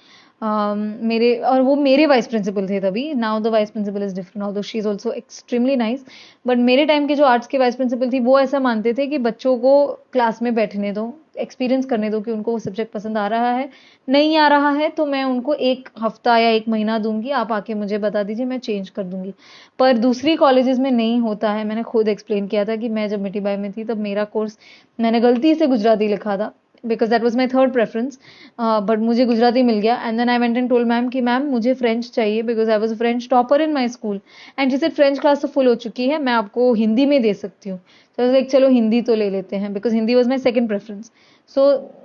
मेरे, और वो मेरे वाइस प्रिंसिपल थे तभी, now the vice principal is different, although she is also extremely nice, but मेरे टाइम के जो आर्ट्स के वाइस प्रिंसिपल थी वो ऐसा मानते थे कि बच्चों को क्लास में बैठने दो, एक्सपीरियंस करने दो कि उनको वो सब्जेक्ट पसंद आ रहा है, नहीं आ रहा है तो मैं उनको 1 हफ्ता या 1 महीना दूंगी, आप आके मुझे बता दीजिए, मैं चेंज कर दूंगी। पर दूसरी कॉलेजेस में नहीं होता है। मैंने खुद एक्सप्लेन किया था कि मैं जब मिठी बाई में थी तब मेरा कोर्स, मैंने गलती से गुजराती लिखा था, because that was my third preference, but मुझे गुजराती मिल गया, and then I went and told ma'am कि मैम मुझे फ्रेंच चाहिए, because I was French topper in my school, and जिसे फ्रेंच क्लास तो फुल हो चुकी है, मैं आपको हिंदी में दे सकती हूँ। तो लाइक चलो हिंदी तो ले लेते हैं, because Hindi was my second preference, so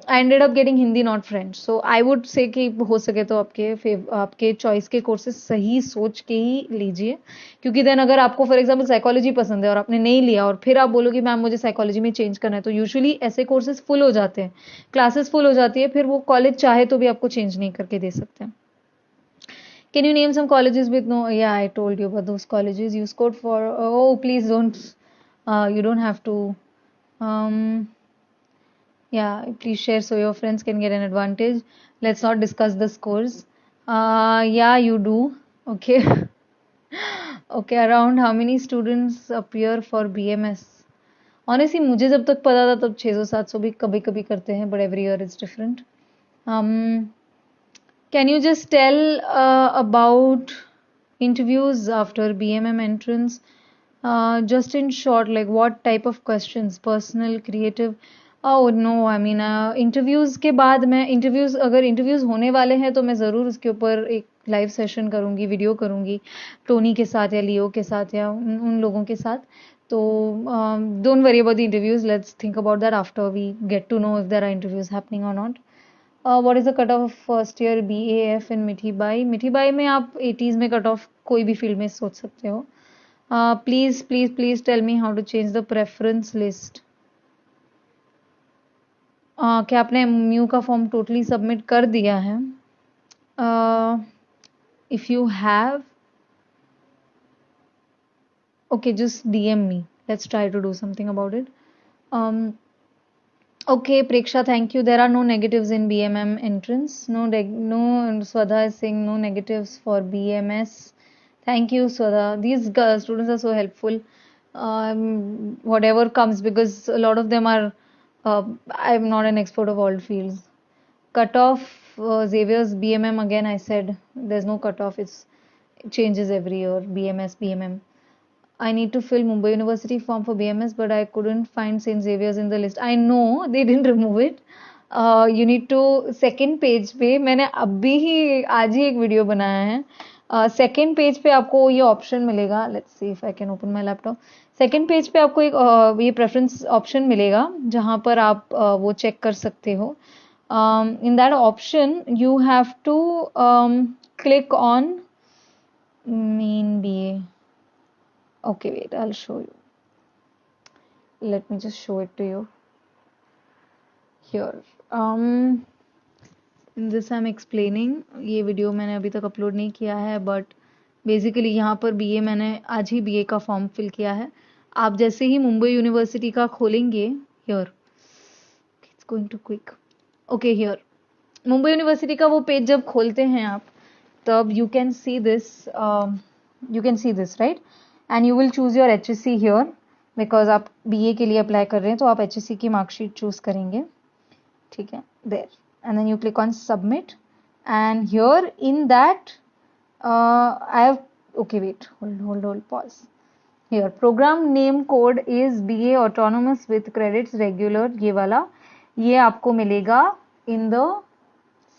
I ended up getting Hindi not French. So I would say कि हो सके तो आपके चॉइस के कोर्सेज सही सोच के ही लीजिए, क्योंकि देन अगर आपको फॉर एग्जाम्पल साइकोलॉजी पसंद है और आपने नहीं लिया और फिर आप बोलो कि मैम मुझे साइकोलॉजी में चेंज करना है, तो यूजुअली ऐसे कोर्सेज फुल हो जाते हैं, क्लासेस फुल हो जाती है, फिर वो कॉलेज चाहे तो भी आपको चेंज नहीं करके दे सकते हैं। Can you name some colleges with no? Yeah, I told you about those colleges you scored for. Oh, please don't. You don't have to. Um, yeah, please share so your friends can get an advantage. Let's not discuss the scores. Yeah, you do. Okay. Okay, around how many students appear for BMS? Honestly, मुझे जब तक पता था तब 600-700 भी कभी कभी करते हैं, but every year it's different. Can you just tell about interviews after BMM entrance? Just in short, like what type of questions? Personal, creative? Oh no, I mean interviews के बाद मैं अगर interviews होने वाले हैं तो मैं ज़रूर उसके ऊपर एक लाइव सेशन करूँगी, वीडियो करूँगी टोनी के साथ या लियो के साथ या उन लोगों के साथ। तो don't worry about the interviews, let's think about that after we get to know if there are interviews happening or not. What is the cut off first year BAF इन मिठी बाई? मिठी बाई में आप 80s में cut off कोई भी field में सोच सकते हो. Please please please tell me how to change the preference list. क्या आपने MU का फॉर्म टोटली सबमिट कर दिया है? If you have, okay, just DM me. Let's try to do something about it. Okay, Preksha, thank you. There are no negatives in BMM entrance. No, Swadha is saying no negatives for BMS. Thank you, Swadha. These students are so helpful. Whatever comes, because a lot of them are, I'm not an expert of all fields. Cutoff, Xavier's BMM, again, I said there's no cutoff. It changes every year. BMS, BMM. I need to fill Mumbai University form for BMS, but I couldn't find St. Xavier's in the list. I know they didn't remove it. You need to second page पे, मैंने अभी ही आज ही एक video बनाया है. Second page पे आपको ये ऑप्शन मिलेगा. Let's see if I can open my laptop. Second page पे आपको एक ये प्रेफरेंस ऑप्शन मिलेगा जहाँ पर आप वो चेक कर सकते हो. In that option you have to click on main BA. Okay, wait, I'll show you. Let me just show it to you. Here. In this I'm explaining. ये वीडियो मैंने अभी तक अपलोड नहीं किया है, बट बेसिकली यहाँ पर BA मैंने आज ही BA का फॉर्म फिल किया है. आप जैसे ही मुंबई यूनिवर्सिटी का खोलेंगे, here, it's going to quick. Okay, here Mumbai university का वो पेज जब खोलते हैं आप, तब you can see this right. And you will choose your HSC here, because आप BA के लिए अप्लाई कर रहे हैं, तो आप HSC की मार्कशीट चूज करेंगे. ठीक है, there. And then you click on submit. And here in that I have, okay wait, hold pause. Here program name code is BA autonomous with credits regular. ये वाला, ये आपको मिलेगा in the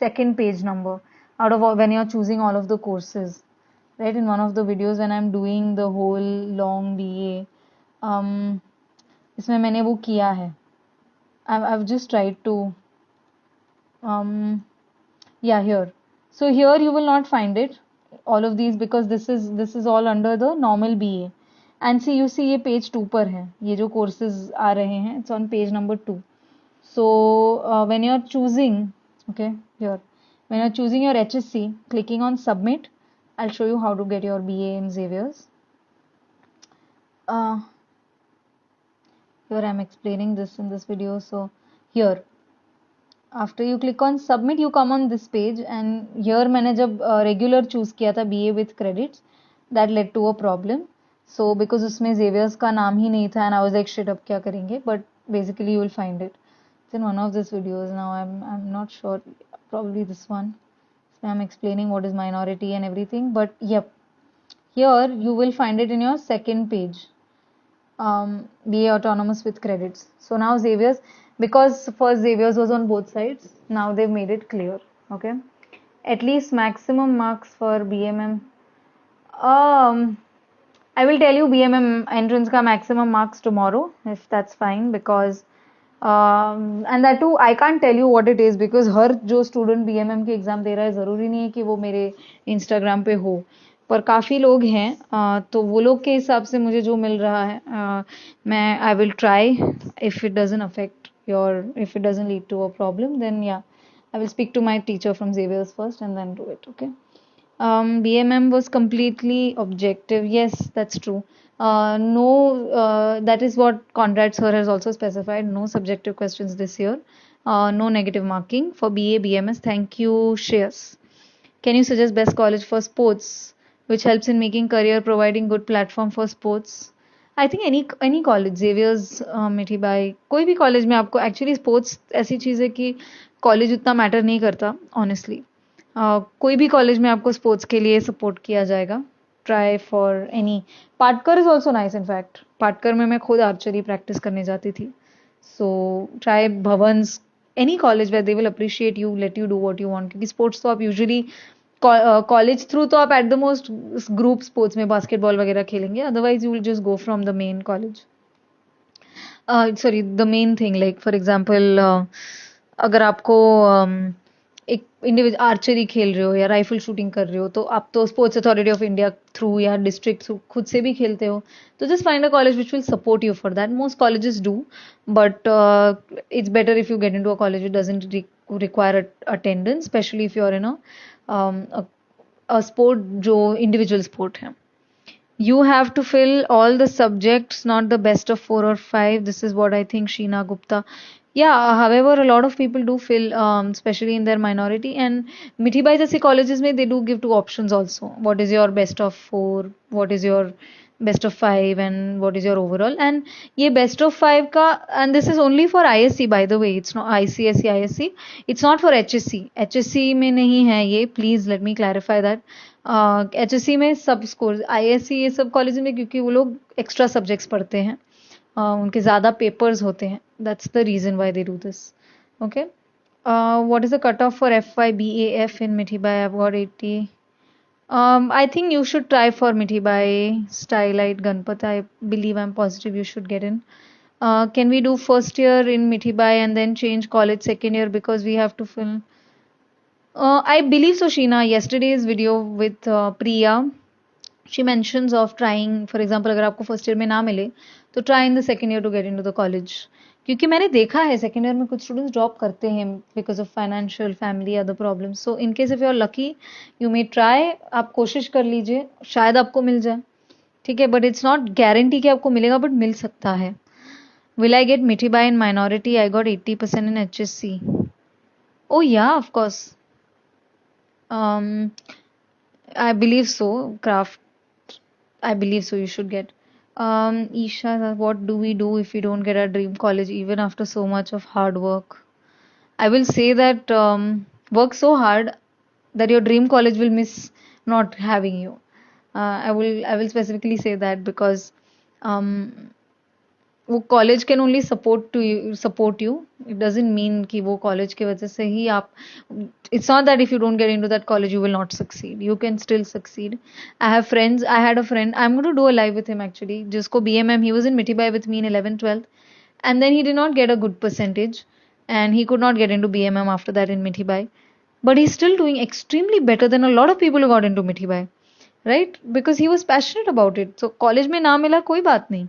second page number out of when you are choosing all of the courses. Right, in one of the videos when I'm doing the whole long BA, इसमें मैंने वो किया है. I've just tried to, yeah, here. So here you will not find it, all of these, because this is all under the normal BA. And see, you see ये page 2 पर है, ये जो courses आ रहे हैं, it's on page number 2. So when you are choosing, okay, here, when you're choosing your HSC, clicking on submit, I'll show you how to get your BA in Xavier's. Here I'm explaining this in this video. So here, after you click on submit, you come on this page, and here मैंने जब regular choose किया था BA with credits, that led to a problem. So because उसमें Xavier's का नाम ही नहीं था, and I was like shit, अब क्या करेंगे? But basically you will find it. It's in one of these videos. Now I'm not sure, probably this one. I'm explaining what is minority and everything, but yep, here you will find it in your second page. BA autonomous with credits. So now Xavier's, because first Xavier's was on both sides, now they've made it clear. Okay, at least maximum marks for BMM. I will tell you BMM entrance का maximum marks tomorrow, if that's fine, because and that too I can't tell you what it is, because हर जो student BMM के exam दे रहा है, ज़रूरी नहीं है कि वो मेरे Instagram पे हो, पर काफ़ी लोग हैं, तो वो लोग के हिसाब से मुझे जो मिल रहा है, मैं I will try. If it doesn't affect your, if it doesn't lead to a problem, then yeah, I will speak to my teacher from Xavier's first and then do it. Okay. BMM was completely objective. Yes, that's true. No, that is what Conrad sir has also specified. No subjective questions this year. No negative marking for BA, BMS. Thank you, Shreyas. Can you suggest best college for sports, which helps in making career, providing good platform for sports? I think any college, Xavier's, मिठी by, कोई भी college में आपको actually sports ऐसी चीज़ है कि college उतना matter नहीं करता, honestly. कोई भी कॉलेज में आपको स्पोर्ट्स के लिए सपोर्ट किया जाएगा. Try for any. Patkar is also nice. In fact Patkar में मैं खुद आर्चरी प्रैक्टिस करने जाती थी. So try Bhavans, any college where they will appreciate you, let you do what you want, क्योंकि स्पोर्ट्स तो आप यूजुअली कॉलेज थ्रू तो आप at the most group sports में बास्केटबॉल वगैरह खेलेंगे, otherwise you will just go from the main college, sorry the main thing. Like for example अगर आपको इंडिविजुअल आर्चरी खेल रहे हो या राइफल शूटिंग कर रहे हो, तो आप तो sports authority of India through या डिस्ट्रिक्ट थ्रू खुद से भी खेलते हो, तो just find a college which will support you for that. Most colleges do, but it's better if you get into a college which doesn't require attendance, especially if you're in a sport जो individual sport है. You have to fill all the subjects, not the best of 4 or 5. This is what I think, Sheena Gupta. Yeah, however, a lot of people do fill, especially in their minority. And Mithibai Jasi colleges में they do give two options also. What is your best of 4? What is your best of 5? And what is your overall? And ये best of 5 का, and this is only for ISC by the way. It's not ICSE, ISC. It's not for HSC. HSC में नहीं है ये. Please let me clarify that. HSC में सब score, ISC ये सब कॉलेज में क्योंकि वो लोग एक्स्ट्रा सब्जेक्ट्स पढ़ते हैं, उनके ज़्यादा पेपर्स होते हैं. That's the reason why they do this. Okay, what is the cut off for FYBAF in Mithibai? I've got 80. I think you should try for Mithibai Stylite Ganpat. I believe, I'm positive you should get in. Can we do first year in Mithibai and then change college second year because we have to fill? I believe so, Sheena. Yesterday's video with Priya, she mentions of trying, for example, अगर आपको first year में ना मिले तो try in the second year to get into the college. क्योंकि मैंने देखा है सेकेंड ईयर में कुछ स्टूडेंट्स ड्रॉप करते हैं because of financial family other problems. So in case if you are lucky you may try. आप कोशिश कर लीजिए, शायद आपको मिल जाए. ठीक है, बट इट्स नॉट गारंटी कि आपको मिलेगा, बट मिल सकता है. Will I get Mithibai in minority? I got 80% in HSC. Oh yeah, of course. I believe so. Craft, I believe so. You should get. Isha, what do we do if we don't get our dream college even after so much of hard work? I will say that work so hard that your dream college will miss not having you. I will specifically say that because um, वो college can only support you. It doesn't mean कि वो college की वजह से ही आप, it's not that if you don't get into that college you will not succeed. You can still succeed. I have friends, I had a friend, I am going to do a live with him actually, जिसको BMM, he was in Mithibai with me in 11th 12th, and then he did not get a good percentage and he could not get into BMM after that in Mithibai, but he's still doing extremely better than a lot of people who got into Mithibai, right? Because he was passionate about it. So college में ना मिला कोई बात नहीं.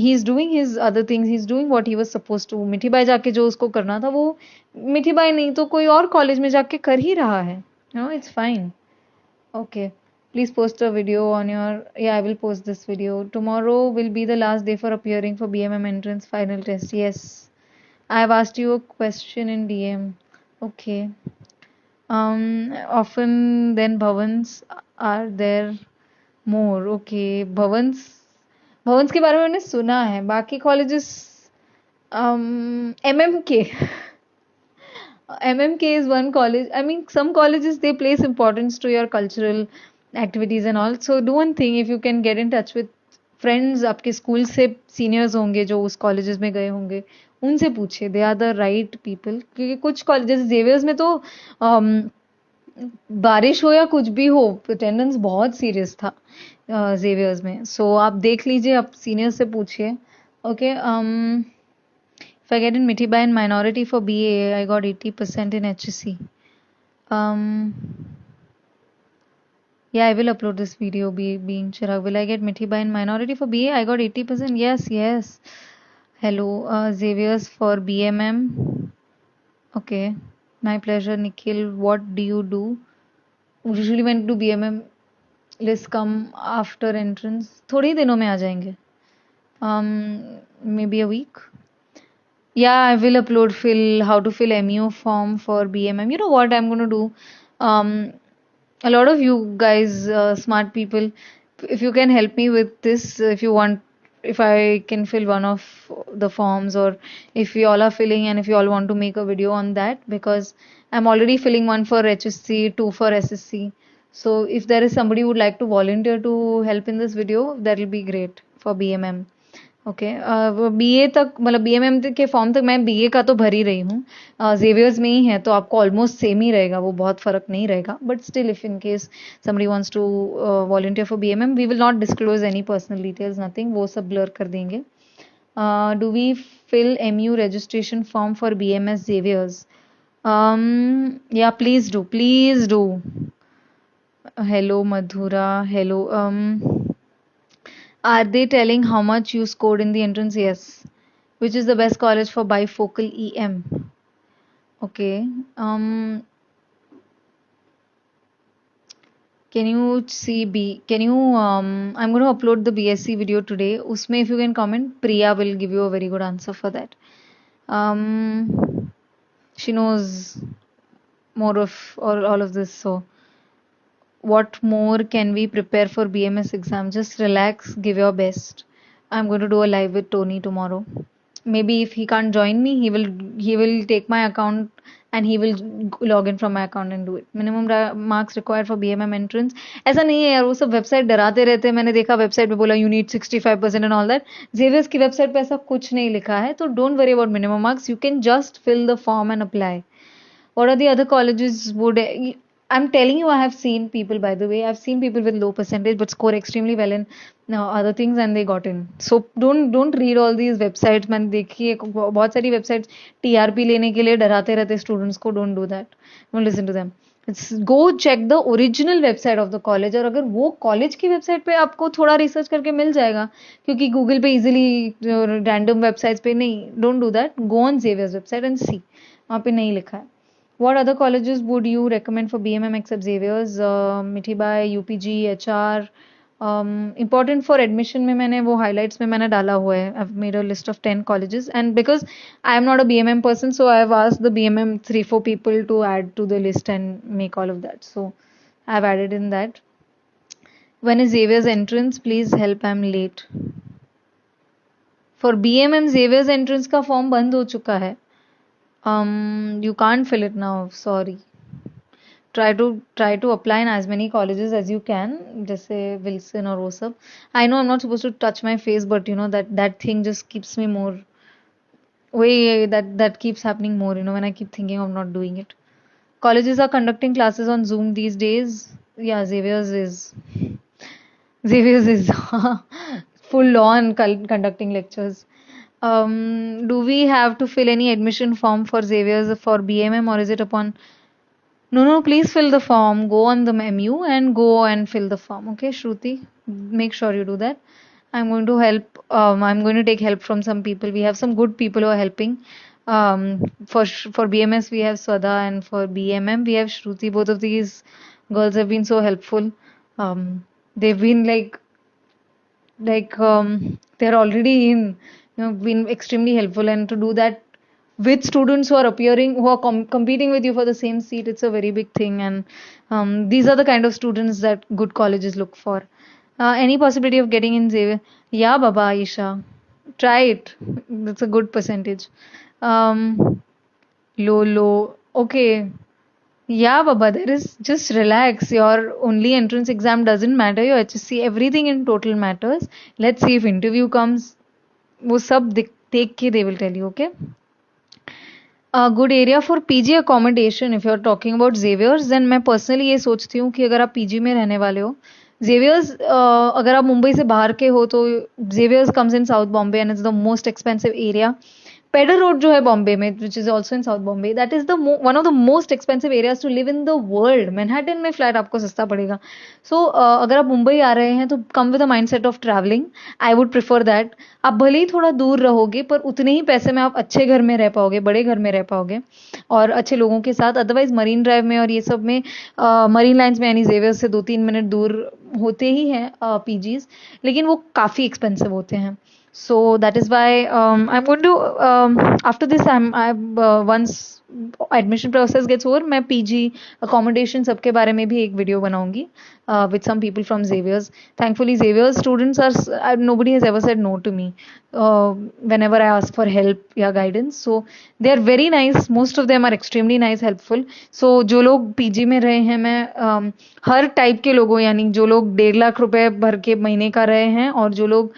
He's doing his other things, he's doing what he was supposed to. Mithibai जाके जो उसको करना था वो मिठीबाई नहीं तो कोई और कॉलेज में जाके कर ही रहा है. It's fine. Okay, please post a video on your, yeah, I will post this video. Tomorrow will be the last day for appearing for BMM entrance final test. Yes, I have asked you a question in DM. Okay. Often then bhavans are there more. Okay, Bhavans के बारे में मैंने सुना है. बाकी colleges, MMK. MMK is one college. I mean, some colleges they place importance to your cultural activities and all. So do one thing, if you can get in touch with friends, आपके school से seniors होंगे जो उस colleges में गए होंगे, उनसे पूछिए. They are the right people. क्योंकि कुछ कॉलेजेस, जेवियर्स में तो बारिश हो या कुछ भी हो, अटेंडेंस बहुत सीरियस था जेवियर्स में. सो आप देख लीजिए, आप सीनियर्स से पूछिए. Okay, if I get in Mithibai in minority for BA, I got 80% in HSC. Yeah, I will upload this video. Being Chirag, will I get Mithibai in minority for BA? I got 80%. Yes. Hello, Xavier's for BMM. Okay, my pleasure, Nikhil. What do you do? Usually when to BMM list come after entrance. थोड़े ही दिनों में आ जाएंगे. Maybe a week. Yeah, I will upload how to fill MU form for BMM. You know what I'm going to do? A lot of you guys, smart people, if you can help me with this, if you want, if I can fill one of the forms, or if you all are filling and if you all want to make a video on that, because I'm already filling one for HSC, two for SSC. So if there is somebody who would like to volunteer to help in this video, that will be great for BMM. Okay, BA तक, मतलब BMM के form तक मैं BA का तो भर ही रही हूँ. जेवियर्स में ही है तो आपको ऑलमोस्ट सेम ही रहेगा, वो बहुत फर्क नहीं रहेगा. But still if in case somebody wants to volunteer for BMM, we will not disclose any personal details, nothing, वो सब ब्लर कर देंगे. Do we fill MU registration form for BMS Xavier's? Yeah, please do. Please do. Hello, Madhura. Hello. Are they telling how much you scored in the entrance? Yes. Which is the best college for bifocal EM? Okay. Can you see B? Can you? I'm going to upload the BSc video today. Usme, if you can comment, Priya will give you a very good answer for that. She knows more of or all of this. So, what more can we prepare for BMS exam? Just relax, give your best. I'm going to do a live with Tony tomorrow. Maybe if he can't join me, he will take my account and he will log in from my account and do it. Minimum marks required for BMM entrance. ऐसा नहीं है यार, वो सब website डराते रहते हैं. मैंने देखा वेबसाइट पे बोला you need 65% and all that. Xavier's की वेबसाइट पे ऐसा कुछ नहीं लिखा है, तो don't worry about minimum marks. You can just fill the form and apply. What are the other colleges would I'm telling you, I have seen people, by the way, I've seen people with low percentage but score extremely well in other things and they got in. So don't read all these websites. मैंने देखी है बहुत सारी websites TRP लेने के लिए डराते रहते students को. Don't do that. Don't listen to them. Go check the original website of the college. और अगर वो college की website पे आपको थोड़ा research करके मिल जाएगा, क्योंकि Google पे easily random websites पे नहीं. Don't do that. Go on Xavier's website and see. वहाँ पे नहीं लिखा है. What other colleges would you recommend for BMM except Xavier's? Mithibai, UPG, HR. Important for admission में मैंने वो highlights में मैंने डाला हुआ है. I've made a list of 10 colleges and because I am not a BMM person, so I've asked the BMM 3-4 people to add to the list and make all of that. So I've added in that. When is Xavier's entrance? Please help, I'm late. For BMM Xavier's entrance का form बंद हो चुका है. You can't fill it now, sorry. Try to apply in as many colleges as you can, जैसे Wilson or वो सब. I know I'm not supposed to touch my face, but you know that thing just keeps me more. Way that keeps happening more. You know, when I keep thinking of not doing it. Colleges are conducting classes on Zoom these days. Yeah, Xavier's is full on conducting lectures. Do we have to fill any admission form for Xavier's for BMM or is it upon? No, please fill the form. Go on the menu and go and fill the form. Okay, Shruti, make sure you do that. I'm going to help. I'm going to take help from some people. We have some good people who are helping. For BMS we have Swada and for BMM we have Shruti. Both of these girls have been so helpful. They've been they're already in, been extremely helpful, and to do that with students who are appearing, who are competing with you for the same seat, it's a very big thing. And these are the kind of students that good colleges look for. Any possibility of getting in Xavier? Yeah, Baba Aisha, try it. That's a good percentage. Low. Okay. Yeah, Baba, there is, just relax. Your only entrance exam doesn't matter. Your HSC, everything in total matters. Let's see if interview comes. वो सब देख के they will tell you, okay? A good area for PG accommodation if you're talking about Xavier's, then मैं personally ये सोचती हूँ कि अगर आप PG में रहने वाले हो, Xavier's, अगर आप मुंबई से बाहर के हो तो Xavier's comes in South Bombay and it's the most expensive area. Peddar road जो है बॉम्बे में, which is also in south Bombay, that is the one of the most expensive areas to live in the world. Manhattan में flat आपको सस्ता पड़ेगा. सो अगर आप मुंबई आ रहे हैं तो come with the mind set of travelling. I would prefer that. आप भले ही थोड़ा दूर रहोगे पर उतने ही पैसे में आप अच्छे घर में रह पाओगे, बड़े घर में रह पाओगे और अच्छे लोगों के साथ. अदरवाइज मरीन ड्राइव में और ये सब में, मरीन लाइन्स में यानी जेवियर से 2-3 मिनट दूर होते ही हैं पीजीज, लेकिन वो काफ़ी एक्सपेंसिव होते हैं. So that is why I'm going to after this once admission process gets over, मैं PG accommodation सबके बारे में भी एक वीडियो बनाऊंगी with some people from Xavier's. Thankfully Xavier's students are nobody has ever said no to me whenever I ask for help या guidance. So they are very nice. Most of them are extremely nice, helpful. So जो लोग PG में रहे हैं, मैं हर type के लोगों, यानी जो लोग 1.5 लाख रुपए भर के महीने का रहे हैं और जो लोग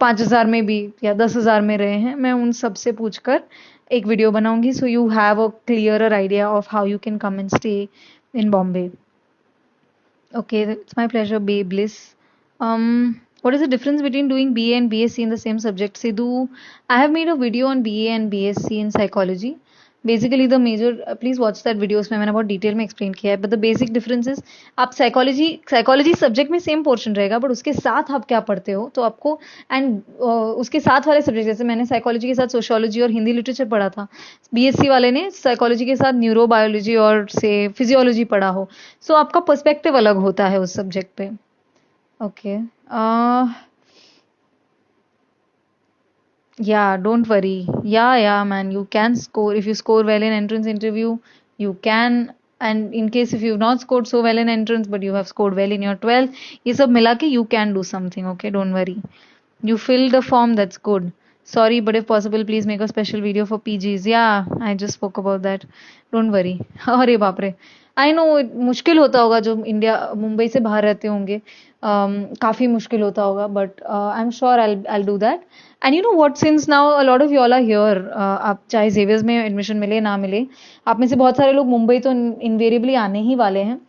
5,000 में भी या 10,000 में रहे हैं, मैं उन सब से पूछकर एक वीडियो बनाऊंगी. So you have a clearer idea of how you can come and stay in Bombay. Okay, it's my pleasure, Babe Bliss. What is the difference between doing BA and BSc in the same subject? Sidhu, I have made a video on BA and BSc in psychology. Basically the major, please watch that video, उसमें मैंने बहुत detail में explain किया है, but the basic difference is आप psychology subject में same portion रहेगा, बट उसके साथ आप क्या पढ़ते हो तो आपको, एंड उसके साथ वाले सब्जेक्ट, जैसे मैंने साइकोलॉजी के साथ सोशियोलॉजी और हिंदी लिटरेचर पढ़ा था, बीएससी वाले ने साइकोलॉजी के साथ न्यूरोबायोलॉजी और से फिजियोलॉजी पढ़ा हो, सो आपका पर्सपेक्टिव अलग होता है उस सब्जेक्ट पे. Okay. Yeah, don't worry. Yeah, man. You can score. If you score well in entrance interview, you can. And in case if you've not scored so well in entrance, but you have scored well in your 12, ये सब मिला के you can do something. Okay, don't worry. You filled the form, that's good. Sorry, but if possible, please make a special video for PGs. Yeah, I just spoke about that. Don't worry. अरे बाप रे. I know मुश्किल होता होगा जो India Mumbai से बाहर रहते होंगे, काफ़ी मुश्किल होता होगा, but I am sure I do that. And you know what, since now a lot of you all are here, आप चाहे जेवियर्स में एडमिशन मिले ना मिले, आप में से बहुत सारे लोग मुंबई तो इनवेरिएबली आने ही वाले हैं.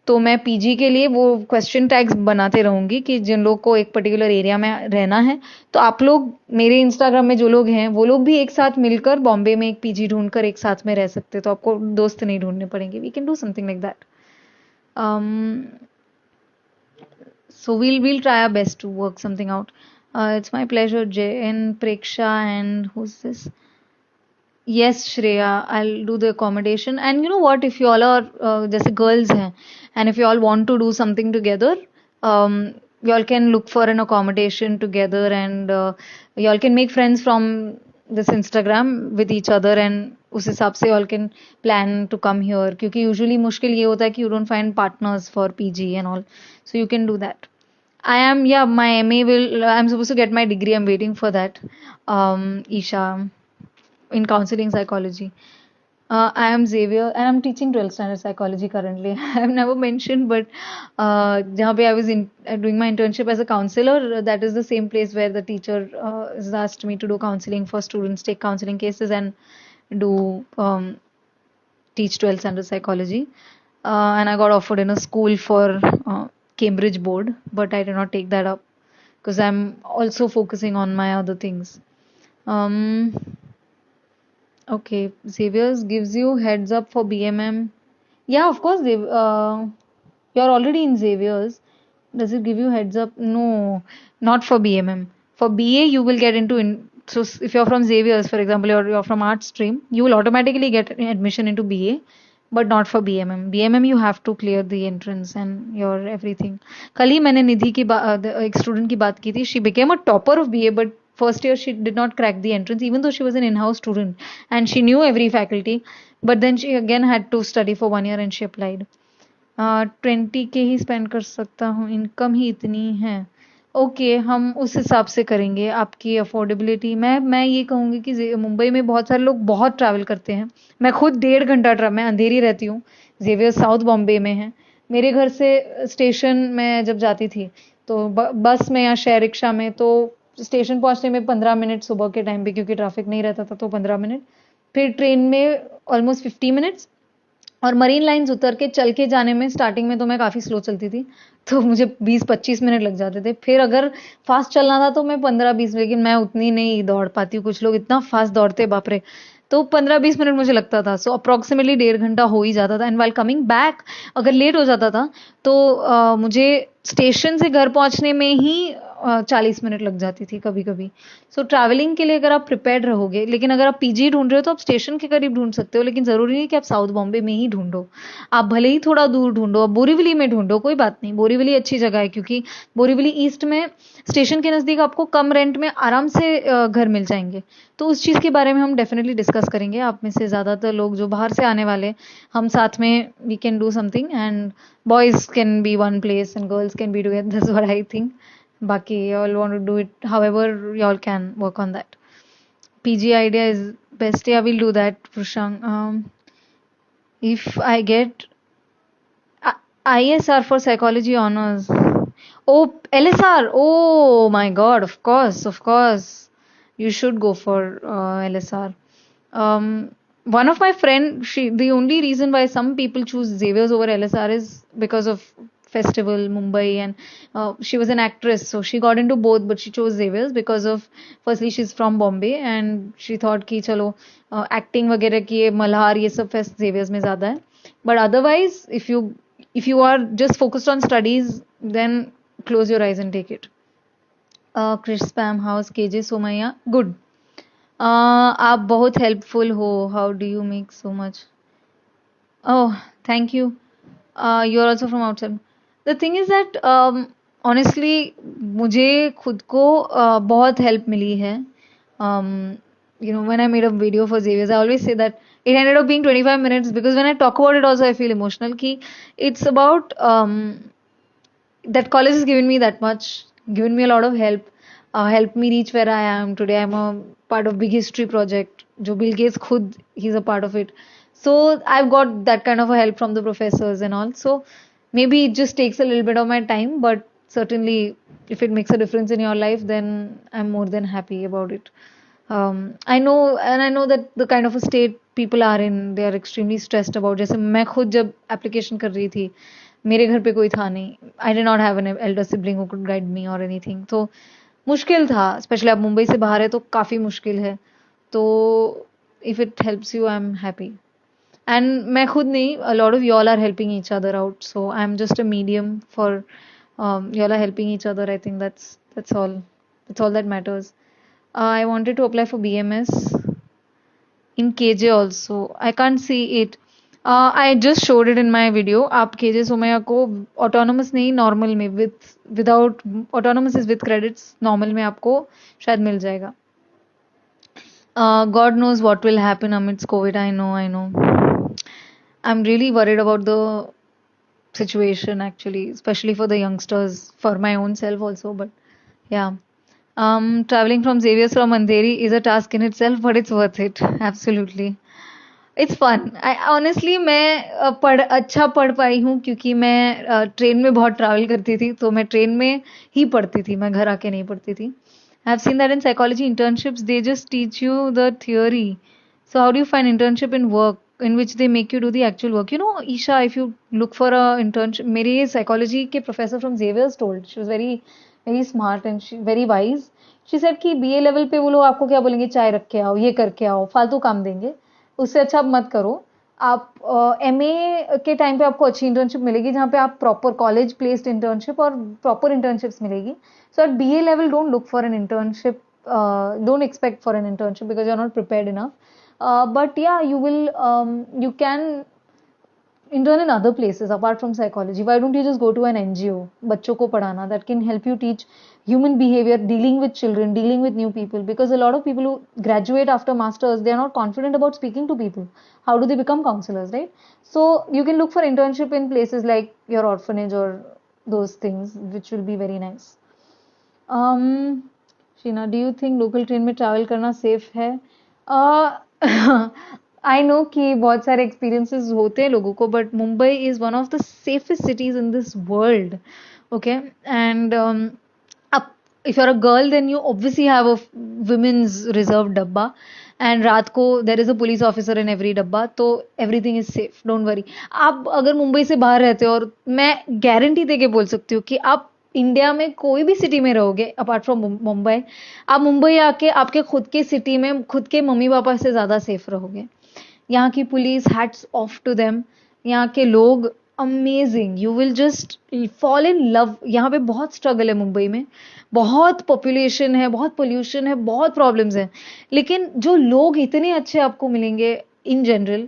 तो मैं पीजी के लिए वो क्वेश्चन टैग्स बनाते रहूंगी कि जिन लोग को एक पर्टिकुलर एरिया में रहना है, तो आप लोग मेरे इंस्टाग्राम में जो लोग हैं वो लोग भी एक साथ मिलकर बॉम्बे में एक पीजी ढूंढकर एक साथ में रह सकते, तो आपको दोस्त नहीं ढूंढने पड़ेंगे. We can do something like that. So we'll try our best to work something out. It's my pleasure, Jay and Preksha, and who's this? Yes, Shreya, I'll do the accommodation. And you know what? If you all are जैसे girls हैं, and if you all want to do something together, you all can look for an accommodation together, and you all can make friends from this Instagram with each other, and उस हिसाब से you all can plan to come here. क्योंकि usually मुश्किल ये होता है कि you don't find partners for PG and all, so you can do that. I am, yeah, my MA will, I'm supposed to get my degree. I'm waiting for that. Isha, in counseling psychology. I am Xavier and I'm teaching 12th standard psychology currently. I've never mentioned, but जहाँ पे I was doing my internship as a counselor, that is the same place where the teacher has asked me to do counseling for students, take counseling cases, and do teach 12th standard psychology. And I got offered in a school for Cambridge board, but I did not take that up because I'm also focusing on my other things. Um, okay, Xavier's gives you heads up for BMM. Yeah, of course, you're already in Xavier's. Does it give you heads up? No, not for BMM. For BA, you will get into so if you're from Xavier's, for example, or you're from art stream, you will automatically get admission into BA, but not for BMM. BMM you have to clear the entrance and your everything. कल ही मैंने निधि की एक student की बात की थी. She became a topper of BA, but first year she did not crack the entrance, even though she was an in-house student and she knew every faculty. But then she again had to study for 1 year and she applied. 20 के ही spend कर सकता हूँ, income ही इतनी है. Okay, हम उस हिसाब से करेंगे आपकी अफोर्डेबिलिटी. मैं ये कहूँगी कि मुंबई में बहुत सारे लोग बहुत ट्रैवल करते हैं. मैं खुद 1.5 घंटा मैं अंधेरी रहती हूँ, जेवियर साउथ बॉम्बे में है. मेरे घर से स्टेशन में जब जाती थी तो बस में या शेयर रिक्शा में, तो स्टेशन पहुंचने में 15 मिनट सुबह के टाइम पे, क्योंकि ट्रैफिक नहीं रहता था तो 15 मिनट, फिर ट्रेन में ऑलमोस्ट 50 मिनट्स, और मरीन लाइन्स उतर के चल के जाने में स्टार्टिंग में तो मैं काफ़ी स्लो चलती थी, तो मुझे 20-25 मिनट लग जाते थे. फिर अगर फास्ट चलना था तो मैं 15-20, लेकिन मैं उतनी नहीं दौड़ पाती हूँ. कुछ लोग इतना फास्ट दौड़ते, बाप रे. तो 15-20 मिनट मुझे लगता था, सो अप्रॉक्सीमेटली 1.5 घंटा हो ही जाता था. एंड वाइल कमिंग बैक अगर लेट हो जाता था तो मुझे स्टेशन से घर पहुंचने में ही 40 मिनट लग जाती थी कभी कभी. सो ट्रैवलिंग के लिए अगर आप प्रिपेयर्ड रहोगे, लेकिन अगर आप पीजी ढूंढ रहे हो तो आप स्टेशन के करीब ढूंढ सकते हो, लेकिन जरूरी नहीं कि आप साउथ बॉम्बे में ही ढूंढो. आप भले ही थोड़ा दूर ढूंढो, आप बोरीवली में ढूंढो, कोई बात नहीं. बोरीवली अच्छी जगह है, क्योंकि बोरीवली ईस्ट में स्टेशन के नज़दीक आपको कम रेंट में आराम से घर मिल जाएंगे. तो उस चीज़ के बारे में हम डेफिनेटली डिस्कस करेंगे. आप में से ज़्यादातर लोग जो बाहर से आने वाले, हम साथ में we can do something, and boys can be one place and girls can be together. That's what I think. Baki, you all want to do it however you all can work on that. PG idea is best. Yeah, we'll do that, Pushang. If I get ISR for psychology honors. Oh, LSR. Oh my God, of course, of course. You should go for LSR. One of my friend, the only reason why some people choose Xavier's over LSR is because of festival Mumbai, and she was an actress, so she got into both, but she chose Xavier's because of, firstly she's from Bombay and she thought कि चलो acting वगैरह की ये मल्हार ये सब fest Xavier's में ज़्यादा है. But otherwise, if you are just focused on studies, then close your eyes and take it. Chris Spam House KJ Somaya, good. आप बहुत हेल्पफुल हो. How do you make so much? Oh, thank you. You are also from outside. The thing is that honestly मुझे खुद को बहुत help मिली है. When I made a video for Xavier's, I always say that it ended up being 25 minutes because when I talk about it also I feel emotional. Ki it's about that college has given me that much, given me a lot of help, helped me reach where I am today. I'm a part of Big History Project. Jo Bill Gates khud, he's a part of it. So I've got that kind of a help from the professors and all. So maybe it just takes a little bit of my time, but certainly if it makes a difference in your life, then I'm more than happy about it. I know that the kind of a state people are in, they are extremely stressed about. जैसे मैं खुद जब application कर रही थी, मेरे घर पे कोई था नहीं. I did not have an elder sibling who could guide me or anything. तो मुश्किल था, स्पेशली आप मुंबई से बाहर है तो काफ़ी मुश्किल है. तो if it helps you, I am happy. And मैं खुद नहीं, अ lot of y'all are helping each other out, so I'm just a medium for y'all are helping each other. I think that's all that matters. I wanted to apply for BMS in KJ also. I can't see it. I just showed it in my video. आप KJ Somaiya को autonomous नहीं, normal में without autonomous is with credits, normal में आपको शायद मिल जाएगा. God knows what will happen amidst COVID. I know. I'm really worried about the situation actually, especially for the youngsters, for my own self also. But yeah. Traveling from Xavier's from Andheri is a task in itself, but it's worth it. Absolutely. It's fun. Honestly मैं अच्छा पढ़ पाई हूँ क्योंकि मैं train में बहुत travel करती थी, तो मैं ट्रेन में ही पढ़ती थी, मैं घर आके नहीं पढ़ती थी. I have seen that in psychology internships, they just teach you the theory. So how do you find internship in work in which they make you do the actual work? Isha, if you look for a internship, मेरे psychology के professor from Xavier's told, she was very very smart and very wise. She said कि BA level पे वो लोग आपको क्या बोलेंगे, चाय रख के आओ, ये करके आओ, फालतू काम देंगे, उससे अच्छा आप मत करो. आप MA के टाइम पे आपको अच्छी इंटर्नशिप मिलेगी जहाँ पे आप प्रॉपर कॉलेज प्लेस्ड इंटर्नशिप और प्रॉपर इंटर्नशिप्स मिलेगी. सो eight BA level don't look for an internship, don't expect for an internship because you're not prepared enough. But yeah, you can intern in other places apart from psychology. Why don't you just go to an NGO, बच्चों को पढ़ाना, that can help you teach human behavior, dealing with children, dealing with new people, because a lot of people who graduate after masters, they are not confident about speaking to people. How do they become counselors, right? So you can look for internship in places like your orphanage or those things, which will be very nice. Sheena, do you think local train में travel करना safe है? I know कि बहुत सारे experiences होते हैं लोगों को, but Mumbai is one of the safest cities in this world. Okay, and if you're a girl, then you obviously have a women's reserved डब्बा, एंड रात को there is a police officer in every डब्बा, तो everything is safe, don't worry. आप अगर मुंबई से बाहर रहते हो, और मैं गारंटी दे के बोल सकती हूँ कि आप इंडिया में कोई भी सिटी में रहोगे अपार्ट फ्रॉम मुंबई, आप मुंबई आके आपके खुद के सिटी में खुद के मम्मी पापा से ज़्यादा सेफ रहोगे. यहाँ की police, hats off to them. यहाँ के लोग amazing, you will just fall in love. यहाँ पे बहुत स्ट्रगल है मुंबई में, बहुत पॉपुलेशन है, बहुत पोल्यूशन है, बहुत प्रॉब्लम्स हैं, लेकिन जो लोग इतने अच्छे आपको मिलेंगे in general,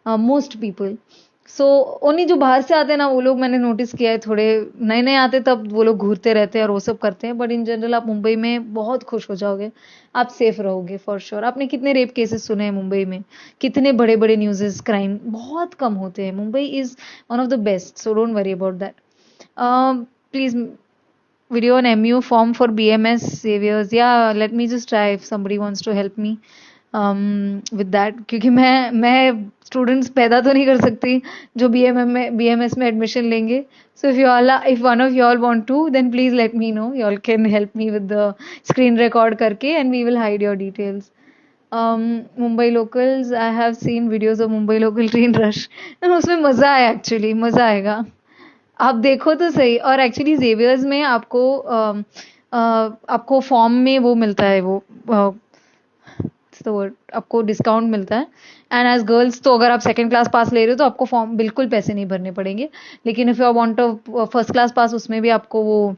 most people. So only जो बाहर से आते हैं ना, वो लोग मैंने नोटिस किया है, थोड़े नए नए आते तब वो लोग घूरते रहते हैं और वो सब करते हैं, बट इन जनरल आप मुंबई में बहुत खुश हो जाओगे, आप सेफ रहोगे फॉर श्योर. आपने कितने रेप केसेस सुने हैं मुंबई में, कितने बड़े बड़े न्यूज़ेस, क्राइम बहुत कम होते हैं. Mumbai is one of the best, so don't worry about that. Please, video on MU form for BMS Xavier's. Yeah, let me just try if somebody wants to help me with that, क्योंकि मैं students पैदा तो नहीं कर सकती जो BMS में admission लेंगे. So if one of you all want to, then please let me know. You all can help me with the screen record करके, and we will hide your details. Mumbai locals, I have seen videos of Mumbai local train rush. उसमें मज़ा है, actually मज़ा आएगा. आप देखो तो सही। और एक्चुअली जेवियर्स में आपको फॉर्म में वो मिलता है, वो तो आपको डिस्काउंट मिलता है। एंड एज गर्ल्स तो अगर आप सेकंड क्लास पास ले रहे हो तो आपको फॉर्म बिल्कुल पैसे नहीं भरने पड़ेंगे। लेकिन if you want a first class पास, उसमें भी आपको वो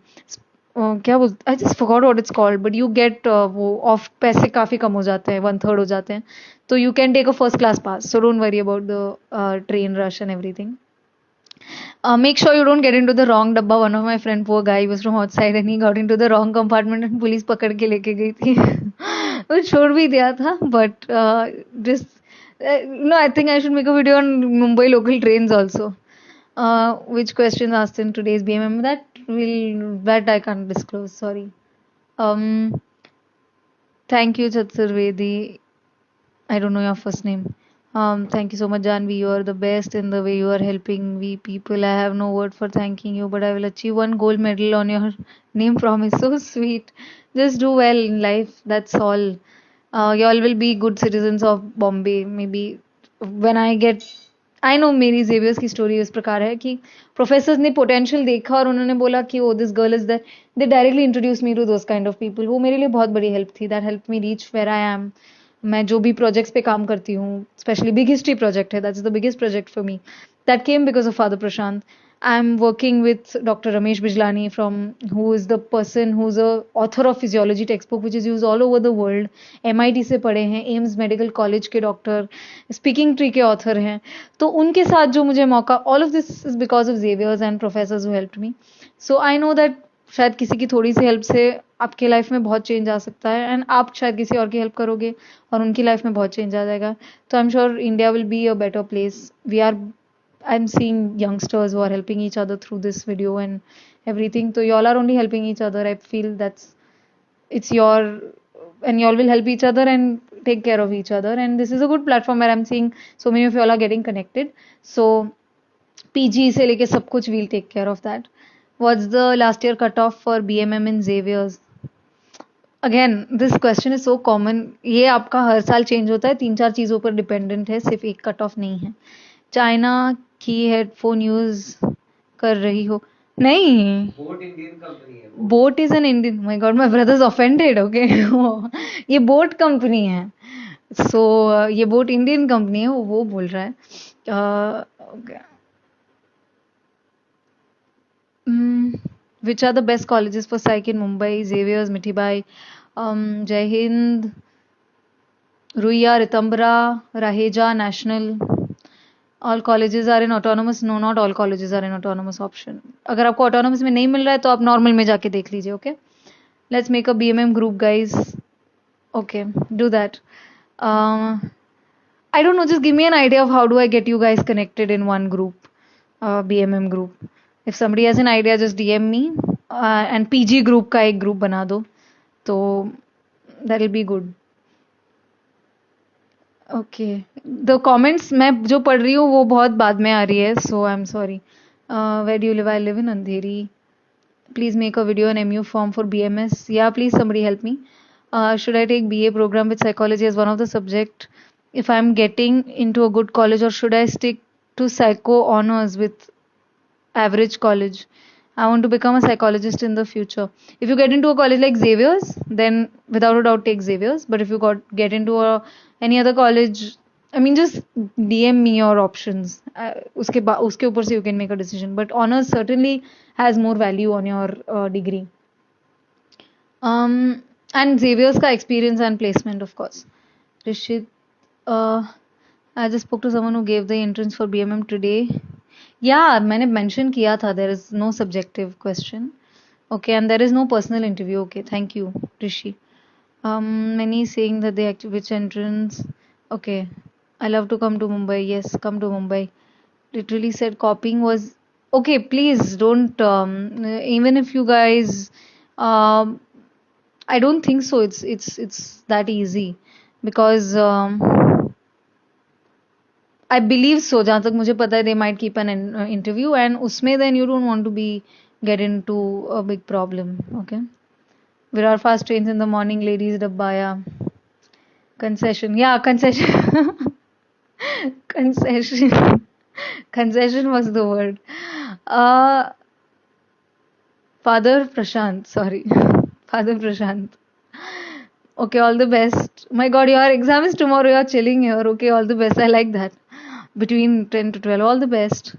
क्या बोलते, I just forgot what it's called, but you get वो ऑफ, पैसे काफी कम हो जाते हैं, वन थर्ड हो जाते हैं। तो you can take a first class pass, so don't worry about the train rush and everything. Make sure you don't get into the wrong dabba. One of my friend, poor guy, was from outside and he got into the wrong compartment and police पकड़ के लेके गई थी. वो छोड़ भी दिया था, but just no, I think I should make a video on Mumbai local trains also. Which questions asked in today's BMM, that I can't disclose. Sorry. Um, Thank you, Chaturvedi. I don't know your first name. Thank you so much, Janvi. You are the best in the way you are helping we people. I have no word for thanking you, but I will achieve one gold medal on your name promise. So sweet. Just do well in life. That's all. You all will be good citizens of Bombay. Maybe when I get, I know मेरी Xavier's की story इस प्रकार है कि professors ने potential देखा और उन्होंने बोला कि oh this girl is that, they directly introduce me to those kind of people. वो मेरे लिए बहुत बड़ी हेल्प थी. That help me reach where I am. मैं जो भी प्रोजेक्ट्स पे काम करती हूँ, स्पेशली बिग हिस्ट्री प्रोजेक्ट है, that's the biggest project for me, that came because of father Prashant. I'm working with Dr. Ramesh Bijlani, who is the person who's a author of physiology textbook which is used all over the world. MIT से पढ़े हैं, AIIMS medical college के doctor, speaking tree के author हैं. तो उनके साथ जो मुझे मौका, all of this is because of Xavier's and professors who helped me. So I know that शायद किसी की थोड़ी सी हेल्प से आपके लाइफ में बहुत चेंज आ सकता है, एंड आप शायद किसी और की हेल्प करोगे और उनकी लाइफ में बहुत चेंज आ जाएगा. तो I am sure India will be a better place. We are, I'm seeing youngsters who are helping each other through this video and everything. So y'all are only helping each other. I feel it's your, and y'all will help each other and take care of each other. And this is a good platform where I'm seeing so many of y'all are getting connected. So PG से लेके सब कुछ, we'll take care of that. What's the last year cutoff for BMM in Xavier's? Again this question is so common. ये आपका हर साल change होता है, 3-4 चीजों पर डिपेंडेंट है, सिर्फ एक कट ऑफ नहीं है. चाइना की हेडफोन यूज कर रही हो? नहीं, बोट इंडियन कंपनी है. Boat is an Indian, my God, my brothers offended. Okay, ये बोट कंपनी है. सो ये बोट इंडियन कंपनी है, वो बोल रहा है. Okay. Which are the best colleges for psych in Mumbai? Xavier's, Mithibai, Jai Hind, Ruia, Ritambra, Raheja, National. All colleges are in autonomous? No, not all colleges are in autonomous option. अगर आपको autonomous में नहीं मिल रहा है तो आप normal में जाके देख लीजिए. Okay, let's make a BMM group, guys. Okay, do that. I don't know, just give me an idea of how do I get you guys connected in one group, BMM group. If somebody has an idea, just DM me. And PG group का एक group बना दो, तो that will be good. Okay, the comments मैं जो पढ़ रही हूँ वो बहुत बाद में आ रही है, so I am sorry. Where do you live? I live in Andheri. Please make a video on MU form for BMS. Yeah, please somebody help me. Should I take BA program with psychology as one of the subject if I'm getting into a good college, or should I stick to psycho honors with average college? I want to become a psychologist in the future. If you get into a college like Xavier's, then without a doubt take Xavier's. But if you get into any other college, I mean, just DM me your options. उसके ऊपर से you can make a decision. But honors certainly has more value on your degree. And Xavier's का experience and placement, of course. Rishit, I just spoke to someone who gave the entrance for BMM today. Yeah, मैंने mention किया था, there is no subjective question. Okay, and there is no personal interview. Okay, thank you, Rishi. Many saying that they actually, which entrance? Okay, I love to come to Mumbai. Yes, come to Mumbai. Literally said copying was okay. Please don't. Even if you guys, I don't think so. It's that easy because. I believe so. जहाँ तक मुझे पता है, they might keep an interview, and उसमें then you don't want to be get into a big problem. Okay. Virar fast trains in the morning, ladies dabbaya. Concession, yeah, concession. Concession. Concession was the word. Uh, Father Prashant, sorry. Father Prashant. Okay, all the best. My God, your exam is tomorrow. You're chilling here. Okay, all the best. I like that. Between 10 to 12, all the best.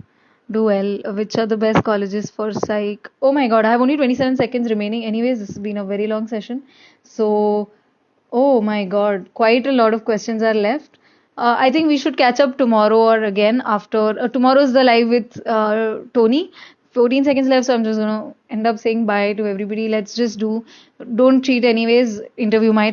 Do well. Which are the best colleges for psych? Oh my God, I have only 27 seconds remaining. Anyways, this has been a very long session. So, oh my God, quite a lot of questions are left. I think we should catch up tomorrow or again after. Tomorrow's the live with Tony. 14 seconds left, so I'm just gonna end up saying bye to everybody. Let's just don't cheat anyways. Interview might